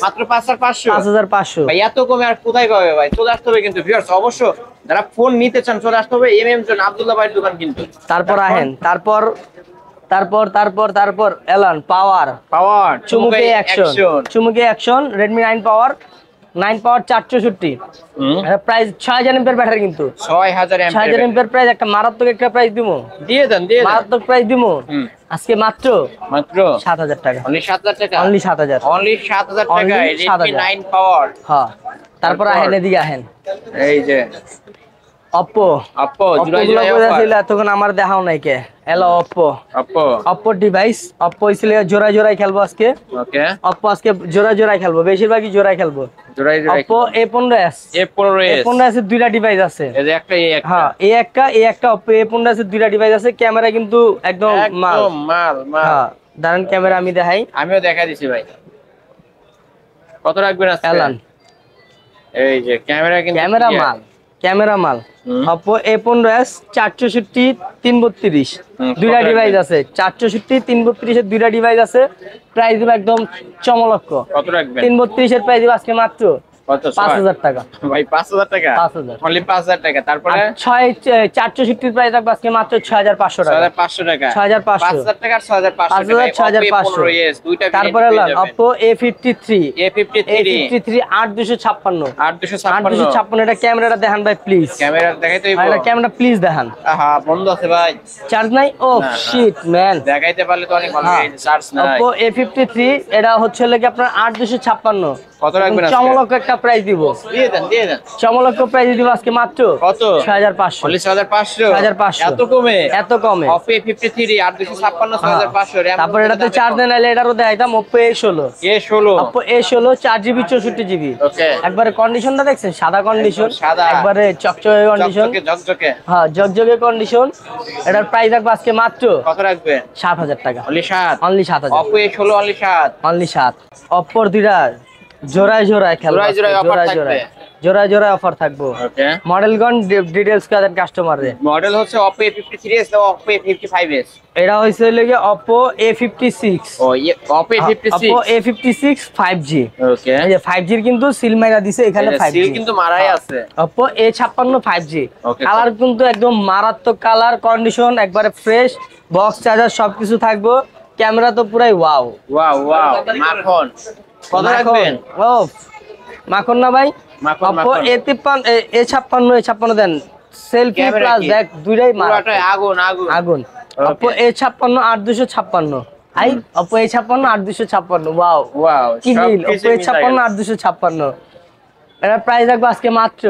মাত্র 5500। ভাই এত কমে আর কোথায় পাবে ভাই? চলে আসতে হবে কিন্তু ভিউয়ার্স, অবশ্য যারা ফোন নিতে চান চলে আসতে হবে এমএম জন আব্দুল্লাহ ভাইয়ের দোকান কিন্তু। তারপর আহেন, তারপর এলান পাওয়ার চুমুকে অ্যাকশন Redmi 9 পাওয়ার 9 পাওয়ার 464 প্রাইস 6000 এমপিআর ব্যাটারি কিন্তু 6000 এমপিআর প্রাইস একটা মারাত্মক একটা প্রাইস দিমু দিয়ে দেন মারাত্মক প্রাইস দিমু আজকে মাত্র 7000 টাকা অনলি 7000 টাকা অনলি 7000 টাকা Redmi 9 পাওয়ার হ্যাঁ তারপর আহেন এদিকে আহেন এই যে Oppo জুলাই ছিল তখন আমার দেখাও নাই কে হ্যালো Oppo ডিভাইস Oppo ছিল জোড়ায় খেলবো আজকে ওকে Oppo আজকে জোড়ায় খেলবো বেশিরভাগই জোড়ায় খেলবো Oppo A15s এর দুইটা ডিভাইস আছে এই একটা হ্যাঁ এই একটা Oppo A15s এর দুইটা ডিভাইস আছে ক্যামেরা কিন্তু একদম মাল হ্যাঁ দারুন ক্যামেরা আমি দেখাই আমিও দেখাই দিছি ভাই কত রাখবেন আজকে এই যে ক্যামেরা মাল Oppo A15s 464 332 দুইটা ডিভাইস আছে 464 332 এর দুইটা ডিভাইস আছে প্রাইস দিব একদম চমলক্ষ কত রাখবেন 332 এর প্রাইস দিব আজকে মাত্র কত 5000 টাকা ভাই 5000 টাকা 5000 অনলি 5000 টাকা তারপরে 464 প্রাইস রাখবো আজকে মাত্র 6500 টাকা 6500 টাকা 6500 5000 টাকা আর 6500 yes দুইটা তারপরে Oppo A53 8256 8256 এটা ক্যামেরাটা দেখান ভাই প্লিজ ক্যামেরা দেখাইতে হইব এটা ক্যামেরা প্লিজ দেখান হ্যাঁ বন্ধ আছে ভাই চার্জ নাই ও শিট ম্যান দেখাইতে পারলে তো অনেক ভালো চার্জ নাই Oppo A53 এটা হচ্ছে লাগে আপনার 8256 কত রাখবেন আজকে চমলক্ষ একটা প্রাইস দিব দিয়ে দেন চমলক্ষ প্রাইস দিব আজকে মাত্র কত 6500 only 6500 এত কমে Oppo A53 8256 6500 RAM তারপর এটাতে চার্জ দেন নাইলে এটারও দেখাইতাম Oppo Oppo A16 4GB 64GB ওকে একবারে কন্ডিশনটা দেখছেন সাদা কন্ডিশন একবারে চকচকে কন্ডিশন ঝকঝকে হ্যাঁ ঝকঝকে কন্ডিশন এটার প্রাইস রাখবো আজকে মাত্র কত রাখবেন 7000 টাকা only 7000 Oppo A16 only 7 Oppo দুইটা জোড়ায় খেলবো জোড়ায় অফার থাকবো ওকে মডেলগন ডিটেইলস কাদের কাস্টমারে মডেল হচ্ছে Oppo A53s এবং Oppo A55s এটা হইছে লাগে Oppo A56 ও Oppo A56 5G ওকে এই যে 5G এর কিন্তু সিল মারা দিছে এখানে 5G সিল কিন্তু মারাই আছে Oppo A56 5G কালার কিন্তু একদম মারাত্মক কালার কন্ডিশন একবারে ফ্রেশ বক্স চার্জার সবকিছু থাকবো ক্যামেরা তো পুরাই ওয়াও মাখন কত রাখবেন ও মাখন না ভাই Oppo A56 দেন সেলফি প্লাস ব্যাক দুইটাই পুরোটাই আগুন Oppo A56 8256 Oppo A56 8256 wow কি ডিল Oppo A56 8256 এর প্রাইস রাখবো আজকে মাত্র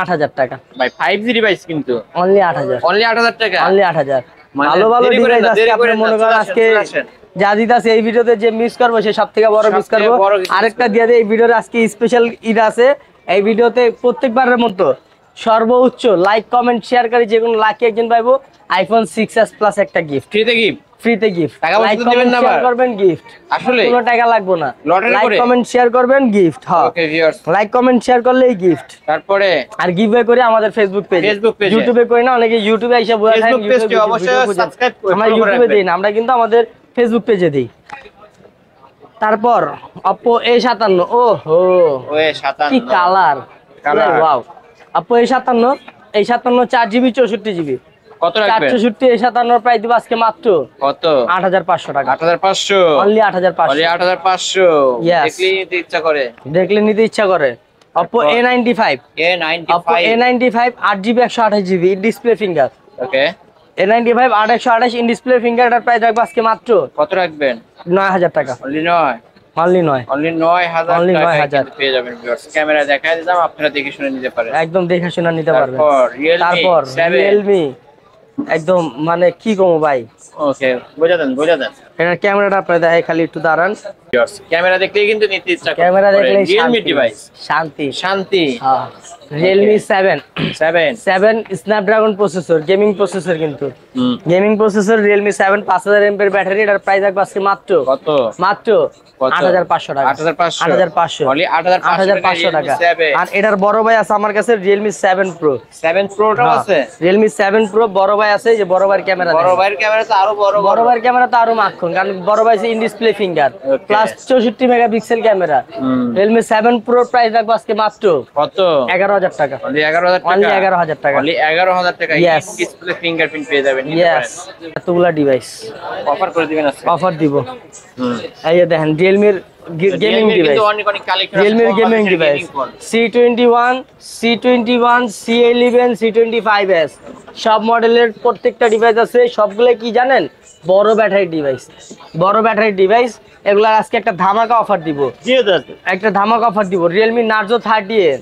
8000 টাকা ভাই 5G ডিভাইস কিন্তু অনলি 8000 টাকা অনলি 8000 ভালো ডিভাইস আজকে আপনি মনে করেন আজকে যা দিতাছে এই ভিডিওতে যে মিস করবো সে সবথেকে বড় মিস করবো আরেকটা দিয়ে দেই এই ভিডিওতে আজকে স্পেশাল ঈদ আছে এই ভিডিওতে প্রত্যেকবারের মতো সর্বোচ্চ লাইক কমেন্ট শেয়ার করে যে কোনো লাকি একজন পাইবো iPhone 6s Plus একটা গিফট ফ্রিতে গিফট লাইক কমেন্ট শেয়ার করবেন গিফট আসলে কোনো টাকা লাগবে না লাইক কমেন্ট শেয়ার করবেন গিফট হ্যাঁ okay viewers like comment share করলেই গিফট তারপরে আর গিভওয়ে করে আমাদের ফেসবুক পেজে ইউটিউবে করি না অনেকে ইউটিউবে এসে বলে ফেসবুক পেজটি অবশ্যই সাবস্ক্রাইব করুন আমরা ইউটিউবে দেই না আমরা কিন্তু আমাদের ফেসবুক পেজে দেই তারপর Oppo A57 ওহো A57 কি colour wow Oppo A57 4GB 64GB কত রাখবেন 464 A57 এর প্রাইস দিব আজকে মাত্র কত 8500 টাকা 8500 অনলি 8500 দেখলে নিতে ইচ্ছা করে Oppo A95 Oppo A95 8GB 128GB display finger okay A95 828 in display finger এর প্রাইস রাখবো আজকে মাত্র কত রাখবেন 9000 টাকা অনলি 9000 পেয়ে যাবেন ভিউয়ার্স ক্যামেরা দেখায় দিলাম আপনারা দেখে শুনে নিতে পারেন একদম দেখে শুনে নিতে পারবেন তারপর Realme একদম মানে কি কম ভাই ওকে বোঝা দেন এটা ক্যামেরাটা আপনারা দেখাই খালি একটু দাঁড়ান ক্যামেরা দেখলেই কিন্তু নিতে ইচ্ছা করে ক্যামেরা দেখলেই Realme ডিভাইস শান্তি হ্যাঁ Realme 7 Snapdragon processor gaming processor কিন্তু gaming processor Realme 7 5000 mAh battery এর প্রাইস রাখবো আজকে মাত্র কত মাত্র 8500 টাকা 8500 অনলি 8500 টাকা আর এটার বড় ভাই আছে আমার কাছে Realme 7 Pro টাও আছে Realme 7 Pro বড় ভাই আছে যে বড় ভাইয়ের ক্যামেরা বড় ভাইয়ের ক্যামেরা তো আরো বড় ভাইয়ের ক্যামেরা তো আরো মাখন কারণ বড় ভাই in display finger plus 64 megapixel camera Realme 7 Pro price রাখবো আজকে মাত্র কত 11000 টাকা অনলি 11000 টাকা অনলি 11000 টাকা ডিসপ্লে ফিঙ্গারপ্রিন্ট পেয়ে যাবেন এতগুলা ডিভাইস অফার করে দিবেন আজকে অফার দিব এই যে দেখেন Realme gaming device, Realme gaming device C21, C21, C11, C25s সব মডেলের প্রত্যেকটা ডিভাইস আছে। সবগুলো কি জানেন, বড় ব্যাটারি ডিভাইস, বড় ব্যাটারি ডিভাইস। এগুলার আজকে একটা ধামাকা অফার দিব, একটা ধামাকা অফার দিব। Realme Narzo 30,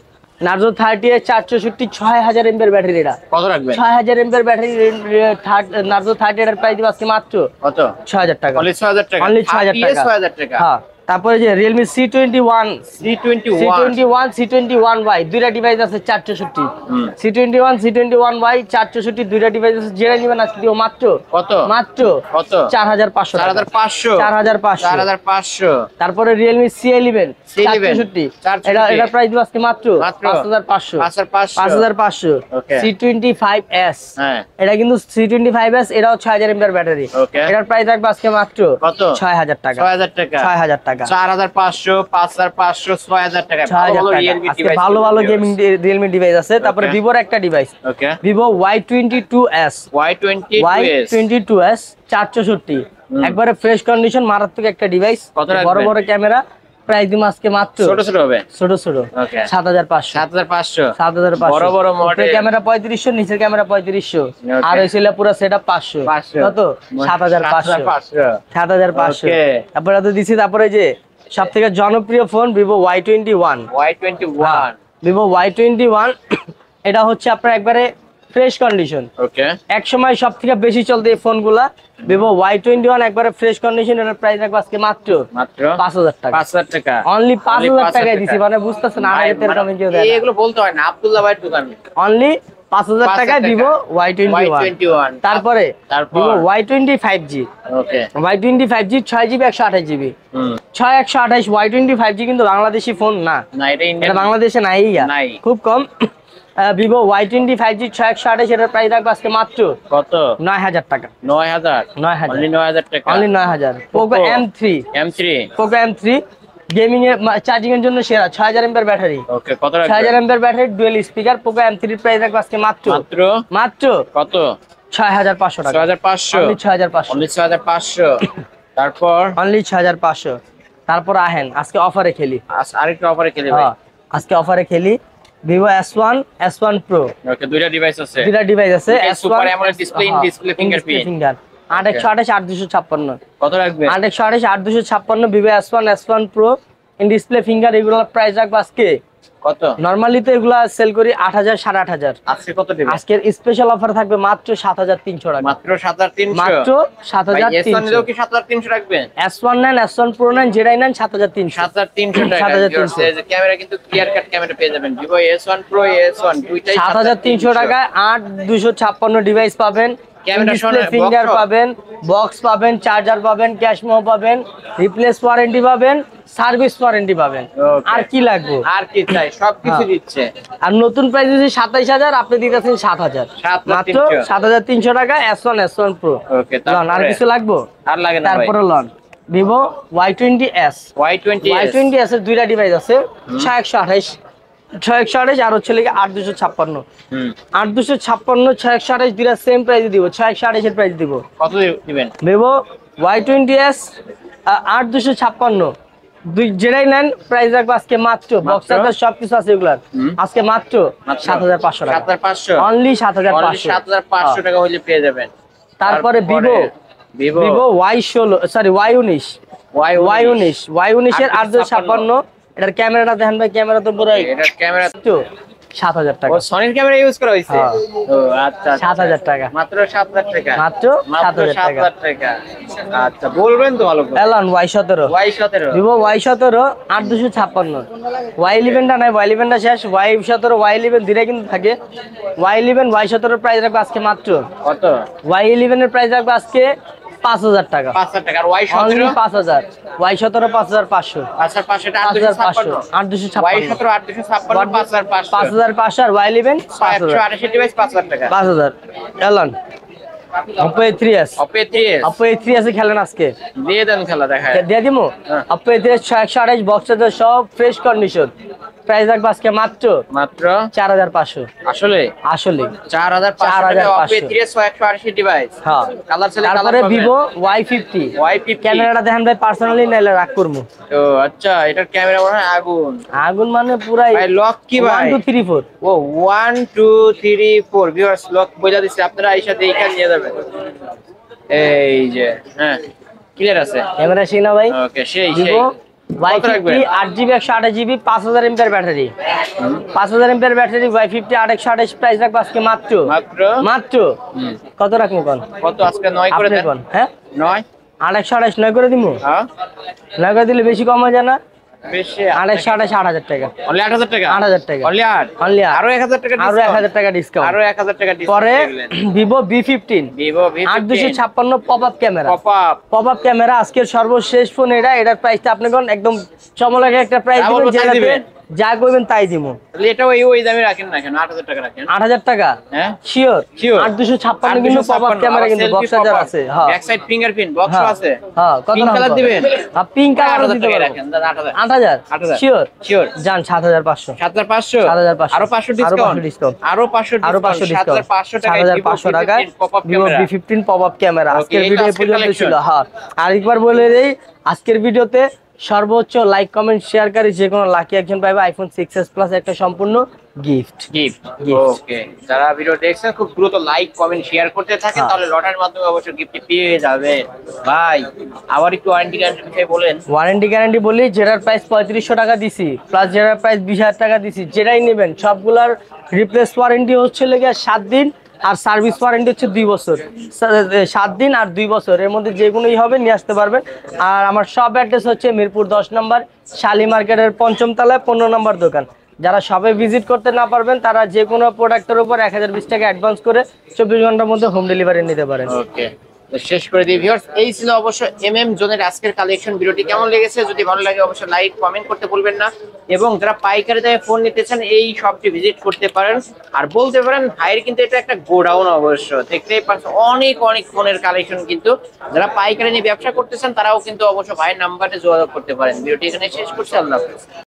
Narzo 30 464 6000 mAh battery. এটা কত রাখবেন? 6000 mAh ব্যাটারি Narzo 30 এর প্রাইস দিব আজকে মাত্র কত? 6000 টাকা, অনলি 6000 টাকা, অনলি 6000 টাকা, 6000 টাকা। হ্যাঁ। তারপরে যে Realme C21, C21Y দুইটা ডিভাইস আছে 464, C21, C21Y 464 দুইটা ডিভাইস আছে। যেটা নিবেন আজকে দিব মাত্র কত? মাত্র কত? 4500 টাকা, 4500, 4500। তারপরে Realme C11 464, এটা প্রাইস দিব আজকে মাত্র 5500, 5500। C25s, হ্যাঁ এটা কিন্তু C25s, এটাও 6000 mAh ব্যাটারি। এটার প্রাইস থাকবে আজকে মাত্র কত? 6000 টাকা, 6000 টাকা, 6000 টাকা, 4500, 5500, 6000 টাকা। ভালো ভালো গেমিং Realme ডিভাইস আছে। তারপরে Vivoর একটা ডিভাইস, Vivo Y22s, Y22s 464, একবারে ফ্রেশ কন্ডিশন, মারাত্মক একটা ডিভাইস, বড় বড় ক্যামেরা। প্রাইস দিম আজকে মাত্র ছোট ছোট হবে, ছোট ছোট 7500, 7500। বড় বড় মডেল ক্যামেরা 3500, নিচের ক্যামেরা 3500, আর হইছিল পুরো সেটআপ 500। কত? 7500, 7500। তারপরে তো দিছি। তারপরে যে সবথেকে জনপ্রিয় phone Vivo Y21, Vivo Y21 এটা হচ্ছে আপনার একবারে ফ্রেশ কন্ডিশন। এক সময় সবথেকে বেশি চলতো এই ফোনগুলা, Vivo Y21 একবারে ফ্রেশ কন্ডিশন। এর প্রাইস রাখবো আজকে মাত্র 5000 টাকা, 5000 টাকা, অনলি 5000 টাকায় দিছি। মানে বুঝতেছেন না, আগে তেরকম কেউ দেয় না, এগুলো বলতে হয় না, আব্দুল্লাহ ভাইয়ের দোকান। অনলি 5000 টাকায় Vivo Y21। তারপরে Vivo Y25G, Y25G 6GB 128GB, 6128 Y25G কিন্তু বাংলাদেশি ফোন না, এটা বাংলাদেশে নাই, খুব কম। Vivo Y25G 6128, এটার প্রাইস রাখবো আজকে মাত্র কত? 9000 টাকা, 9000, অনলি 9000 টাকা, only 9000। Poco M3, Poco M3 gaming এ চার্জিং এর জন্য সেরা, 6000 mAh ব্যাটারি। কত রাখবেন? 6000 mAh battery, dual speaker. Poco M3 এর প্রাইস রাখবো আজকে মাত্র কত? 6500 টাকা, 6500, অনলি 6500, অনলি 6500। তারপর অনলি 6500। তারপর আহেন আজকে অফারে খেলি, আরেকটা অফারে খেলি ভাই, আজকে অফারে খেলি। Vivo S1, S1 Pro, দুইটা ডিভাইস আছে, S1 super AMOLED display fingerprint, 8128 8256। কত রাখবেন? 8128 8256 Vivo S1, S1 Pro in display finger. এগুলোর প্রাইস রাখবো আজকে কত? নরমালি তো এগুলা সেল করি 8000 8500, আজকে কত দিবেন? আজকের স্পেশাল অফার থাকবে মাত্র 7300 টাকা, মাত্র 7300, মাত্র 7300। S1 নিলেও কি 7300 রাখবেন? S1 নেন, S1 Pro নেন, যেটাই নেন 7300, 7300 টাকা। 7300। ক্যামেরা কিন্তু ক্লিয়ার কাট ক্যামেরা পেয়ে যাবেন Vivo S1 Pro, S1 দুইটাই 7300 টাকায় 8256 ডিভাইস পাবেন, ডিসপ্লে ফিঙ্গার পাবেন, বক্স পাবেন, চার্জার পাবেন, ক্যাশ মেমো পাবেন, রিপ্লেস ওয়ারেন্টি পাবেন, সার্ভিস ওয়ারেন্টি পাবেন। আর কি লাগবে? আর কি চাই? সবকিছু দিচ্ছে। আর নতুন প্রাইস হচ্ছে 27000, আপনি দিতেছেন 7000, মাত্র 7300 টাকা S1, S1 Pro। ওকে, তারপর আর কিছু লাগবে? আর লাগে না ভাই। তারপরে লন Vivo Y20s, Y20s এর দুইটা ডিভাইস আছে, 6128 আর হচ্ছে লাগে 8256। 8256 6128 দুইটা সেম প্রাইসে দিব, 6128 এর প্রাইস দিব। কত দিবেন? Vivo Y20s 8256 দুই যেটাই নেন প্রাইস রাখবো আজকে মাত্র, বক্সার সবকিছু আছে এগুলার, আজকে মাত্র 7500 টাকা, 7500, অনলি 7500 টাকা হইলে পেয়ে যাবেন। তারপরে Vivo Y16 সরি Y19 এর 8256, এটার ক্যামেরাটা দেখেন ভাই, ক্যামেরা তো পুরো, এটার ক্যামেরা তো 7000 টাকা, ও সনির ক্যামেরা ইউজ করা হইছে। ও আচ্ছা, 7000 টাকা, মাত্র 7000 টাকা, মাত্র 7000 টাকা। আচ্ছা বলবেন তো ভালো করে। Elon Y17, Vivo Y17 8256। Y11 টা নাই, Y11 টা শেষ, Y17 Y11 দুইটা কিন্তু থাকে। Y11 Y17 এর প্রাইস রাখবো আজকে মাত্র কত? Y11 এর প্রাইস রাখবো আজকে 5000 টাকা, 5000 টাকা। আর Y17 5000, Y17 5500, আচ্ছা 500 টা 8256, Y17 8256, 5500 আর Y11 528 ডিভাইস 5000 টাকা, 5000। Elon Oppo A3s, Oppo A3s খেলেন আজকে, দিয়ে দেন খেলা দেখায়, দিয়ে দিমু। Oppo A3s 128 বক্সের সব ফ্রেশ কন্ডিশন, প্রাইস রাখবো আজকে মাত্র মাত্র 4500। আসলে আসলে 4500 ডিভাইস। হ্যাঁ, কালার ছেলে তারপরে ভিভো Y50 ক্যামেরাটা দেখেন ভাই, পার্সোনালি নাইলে রাখ করবো। ও আচ্ছা, এটার ক্যামেরা মনে হয় আগুন আগুন মানে পুরাই ভাই। লক কি ভাই? 1 2 3 4। ও 1 2 3 4 ভিউয়ার্স, লক বোঝা দিচ্ছে, আপনারা আইসা দেখে নিয়ে যাবেন। এই যে হ্যাঁ, ক্লিয়ার আছে ক্যামেরা সিনা ভাই। ওকে, সেই Vivo Y50 8GB 128GB 5000 MPR battery, 5000 MPR battery Y50 8128। Price রাখবো আজকে মাত্র মাত্র কত রাখবো কোন? কত আজকে 9 করে দেন। হ্যাঁ 9 8128 9 করে দিমু। হ্যাঁ 9 করে দিলে বেশি কম হয়ে যায় না? বেশি 8128 8000 টাকা। অনলি 8000 টাকা। 8000 টাকা অনলি অনলি আরো 1000 টাকা আরো 1000 টাকা ডিসকাউন্ট। আরো 1000 টাকা ডিসকাউন্ট। পরে Vivo V15 Vivo V15 8256 popup camera. Popup camera আজকের সর্বশেষ ফোন এটা। এটার প্রাইসটা আপনি কোন একদম চমলাকে একটা প্রাইস দিবেন, যেটাতে যা কইবেন তাই দিমু। তাহলে এটা ওই দামে রাখেন না কেন? 8000 টাকা রাখেন। 8000 টাকা হ্যাঁ শিওর। 8256 কিন্তু পপআপ ক্যামেরা, কিন্তু বক্স চার্জার আছে। হ্যাঁ, ব্যাক সাইড ফিঙ্গারপ্রিন্ট বক্স আছে। হ্যাঁ, কত পিঙ্ক কালার দিবেন? হ্যাঁ, পিঙ্ক কালার দিতে পারবেন। রাখেন 8000 8000 শিওর শিওর। জান 7500 7500 7500 আরো 500 ডিসকাউন্ট। আরো 500 ডিসকাউন্ট 7500 টাকা ভিভো V15 পপআপ ক্যামেরা। আজকের ভিডিও পর্যন্ত ছিল। হ্যাঁ, আরেকবার বলে দেই, আজকের ভিডিওতে সর্বোচ্চ লাইক কমেন্ট শেয়ারকারী যে কোনো লাকি একজন পাবে আইফোন 6s প্লাস একটা সম্পূর্ণ গিফট। ওকে, যারা ভিডিও দেখছেন খুব দ্রুত লাইক কমেন্ট শেয়ার করতে থাকেন, তাহলে লটারির মাধ্যমে অবশ্যই গিফট পেয়ে যাবে। ভাই আবার একটু ওয়ারেন্টি গ্যারান্টি বিষয়ে বলেন। ওয়ারেন্টি গ্যারান্টি বলি, যেটার প্রাইস 3500 টাকা দিছি প্লাস যেটার প্রাইস 20000 টাকা দিছি, যেটাই নেবেন সবগুলার রিপ্লেস ওয়ারেন্টি হচ্ছে লেগে 7 দিন, আর সার্ভিস ওয়ারেন্টি হচ্ছে 2 বছর। 7 দিন আর 2 বছর এর মধ্যে যে কোনোই হবে নিয়ে আসতে পারবেন। আর আমার সব অ্যাড্রেস হচ্ছে মিরপুর 10 নম্বর শালি মার্কেটের 5ম তলায় 15 নম্বর দোকান। যারা সবে ভিজিট করতে না পারবেন তারা যে কোনো প্রোডাক্টের উপর 1020 টাকা অ্যাডভান্স করে 24 ঘন্টার মধ্যে হোম ডেলিভারি নিতে পারেন। ওকে, তো শেষ করে দিই ভিউয়ার্স, এই ছিল অবশ্য এমএম জোনের আজকের কালেকশন। ভিডিওটি কেমন লেগেছে যদি ভালো লাগে অবশ্যই লাইক কমেন্ট করতে ভুলবেন না, এবং যারা পাইকারি দামে ফোন নিতে চান এই শপটি ভিজিট করতে পারেন। আর বলতে পারেন ভাইয়ের কিন্তু এটা একটা গোডাউন, অবশ্য দেখতেই পাচ্ছেন অনেক ফোনের কালেকশন। কিন্তু যারা পাইকারি নিয়ে ব্যবসা করতে চান তারাও কিন্তু অবশ্য ভাইয়ের নাম্বারে যোগাযোগ করতে পারেন। ভিডিওটি এখানে শেষ করছি, আল্লাহ হাফেজ।